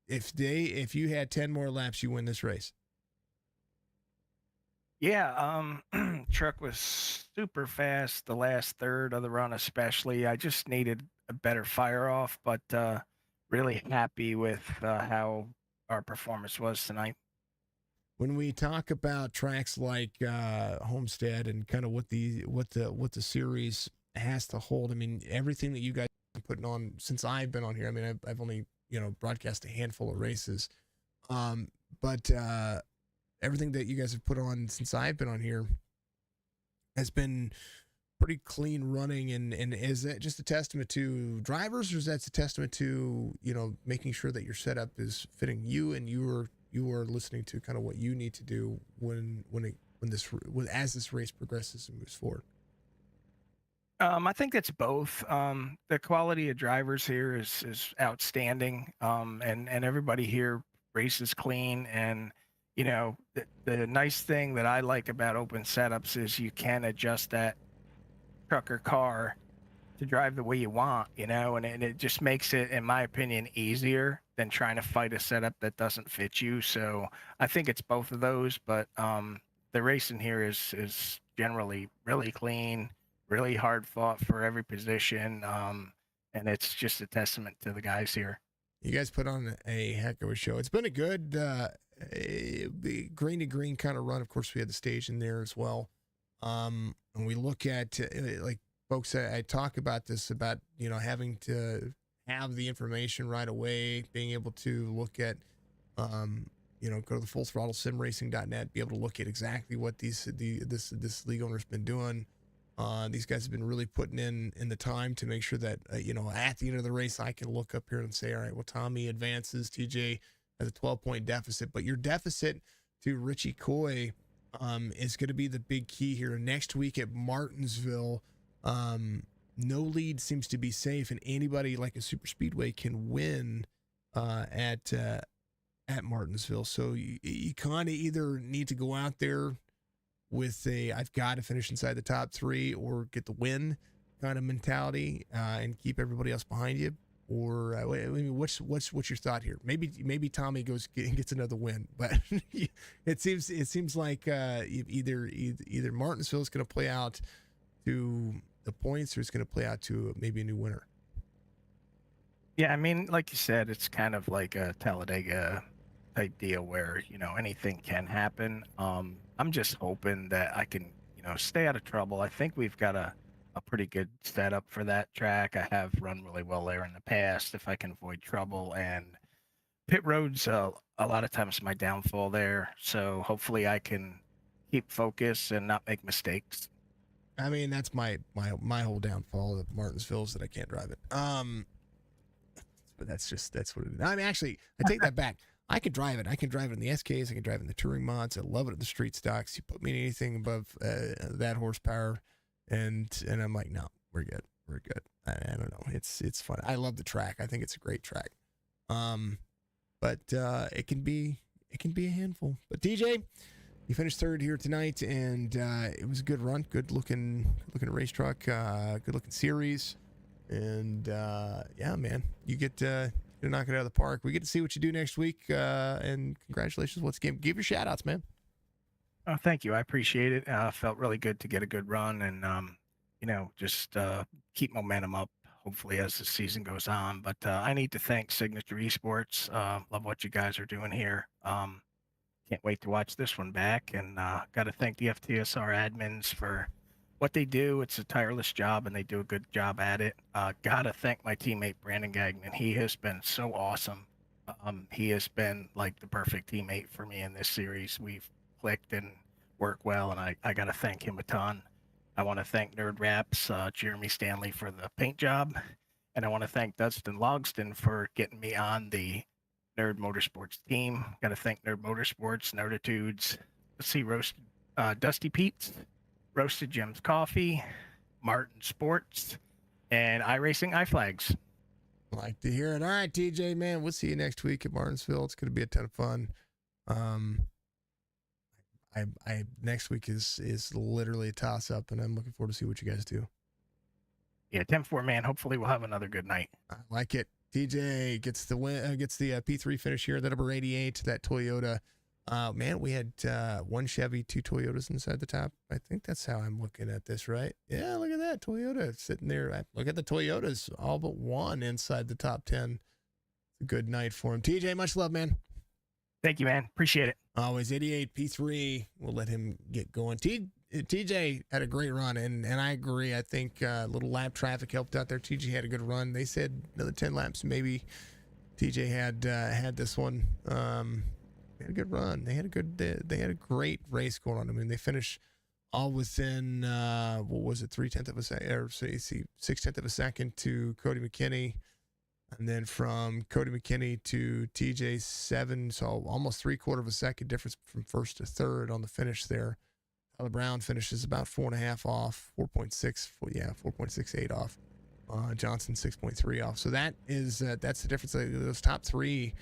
If you had 10 more laps, you win this race. Yeah, truck was super fast the last third of the run, especially. I just needed a better fire off, but really happy with how our performance was tonight. When we talk about tracks like Homestead and kind of what the series has to hold, I mean, everything that you guys have been putting on since I've been on here. I mean, I've only broadcast a handful of races, but everything that you guys have put on since I've been on here has been pretty clean running. And is that just a testament to drivers, or is that a testament to, making sure that your setup is fitting you and you are listening to kind of what you need to do as this race progresses and moves forward? I think it's both. The quality of drivers here is outstanding. And everybody here races clean, and the nice thing that I like about open setups is you can adjust that truck or car to drive the way you want, and it just makes it, in my opinion, easier than trying to fight a setup that doesn't fit you. So I think it's both of those, but the racing here is generally really clean, really hard fought for every position, and it's just a testament to the guys here. You guys put on a heck of a show. It's been a good green to green kind of run. Of course, we had the stage in there as well. And we look at like folks, I talk about this about having to have the information right away, being able to look at go to the fullthrottlesimracing.net, be able to look at exactly what this league owner's been doing. These guys have been really putting in the time to make sure that at the end of the race I can look up here and say, all right, well, Tommy advances, TJ has a 12-point deficit, but your deficit to Richie Coy is going to be the big key here next week at Martinsville. No lead seems to be safe, and anybody like a super speedway can win at Martinsville. So you kind of either need to go out there with I've got to finish inside the top 3 or get the win kind of mentality and keep everybody else behind you. Or I mean, what's your thought here? Maybe Tommy gets another win, but it seems like either Martinsville is going to play out to the points, or it's going to play out to maybe a new winner. Yeah, I mean, like you said, it's kind of like a Talladega type deal where, anything can happen. I'm just hoping that I can, stay out of trouble. I think we've got a pretty good setup for that track. I have run really well there in the past if I can avoid trouble. And pit roads, a lot of times my downfall there. So hopefully I can keep focus and not make mistakes. I mean, that's my whole downfall of Martinsville is that I can't drive it. But that's what it is. I mean, actually, I take that back. I can drive it. I can drive it in the SKs. I can drive it in the touring mods. I love it in the street stocks. You put me in anything above that horsepower, and I'm like, no, we're good. We're good. I don't know. It's fun. I love the track. I think it's a great track. But it can be a handful. But DJ, you finished third here tonight, and it was a good run. Good looking race truck. Good looking series. And yeah, man, you get to knock it out of the park. We get to see what you do next week. And congratulations once again. Give your shout outs, man. Oh, thank you. I appreciate it. Felt really good to get a good run and, just keep momentum up, hopefully, as the season goes on. But I need to thank Signature Esports. Love what you guys are doing here. Can't wait to watch this one back. And got to thank the FTSR admins for what they do. It's a tireless job, and they do a good job at it. Gotta thank my teammate Brandon Gagnon. He has been so awesome. He has been like the perfect teammate for me in this series. We've clicked and worked well, and I gotta thank him a ton. I want to thank Nerd Raps, Jeremy Stanley for the paint job, and I want to thank Dustin Logston for getting me on the Nerd Motorsports team. Gotta thank Nerd Motorsports, Nerditudes, Dusty Pete's, Roasted Gems Coffee, Martin Sports, and iRacing iFlags. Like to hear it. All right, TJ, man, we'll see you next week at Martinsville. It's going to be a ton of fun. I next week is literally a toss up, and I'm looking forward to see what you guys do. Yeah, 10-4, man. Hopefully we'll have another good night. I like it. TJ gets the win, gets the P3 finish here. The number 88, that Toyota. Man, we had one Chevy, two Toyotas inside the top. I think that's how I'm looking at this, right? Yeah, look at that Toyota sitting there. Look at the Toyotas, all but one inside the top 10. It's a good night for him. TJ, much love, man. Thank you, man. Appreciate it. Always 88 P3. We'll let him get going. TJ had a great run, and I agree. I think little lap traffic helped out there. TJ had a good run. They said another 10 laps maybe. TJ had this one. They had a good run. They had a great race going on. I mean, they finished all within what was it, 0.3 of a second, or so you see 0.6 of a second to Cody McKinney, and then from Cody McKinney to TJ 7, so almost 3/4 of a second difference from first to third on the finish there. Tyler Brown finishes about 4.5 off, 4.68 off. Johnson 6.3 off. So that's the difference. Those top three.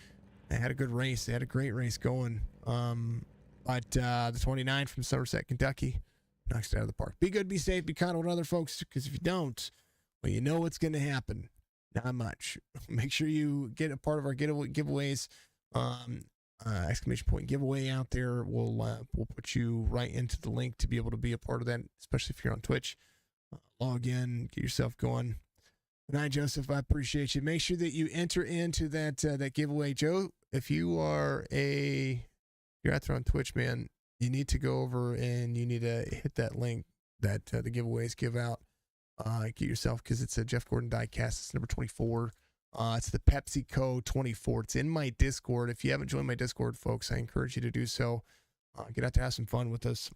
They had a good race. They had a great race going. But the 29 from Somerset, Kentucky, knocks it out of the park. Be good, be safe, be kind to other folks, because if you don't, well, you know what's going to happen. Not much. Make sure you get a part of our giveaways. Exclamation point giveaway out there. We'll put you right into the link to be able to be a part of that, especially if you're on Twitch. Log in, get yourself going. Good night, Joseph. I appreciate you. Make sure that you enter into that giveaway. Joe, if you're out there on Twitch, man, you need to go over and you need to hit that link that the giveaways give out. Get yourself, because it's a Jeff Gordon diecast. It's number 24. It's the PepsiCo 24. It's in my Discord. If you haven't joined my Discord, folks, I encourage you to do so. Get out there, have some fun with us.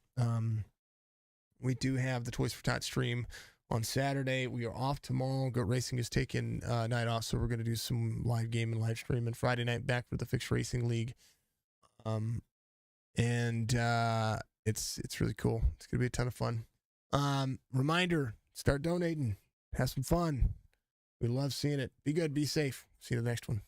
We do have the Toys for Tots stream on Saturday. We are off tomorrow. Goat Racing is taking night off, so we're going to do some live game and live stream. And Friday night back for the Fixed Racing League. And it's really cool. It's going to be a ton of fun. Reminder, start donating. Have some fun. We love seeing it. Be good, be safe. See you in the next one.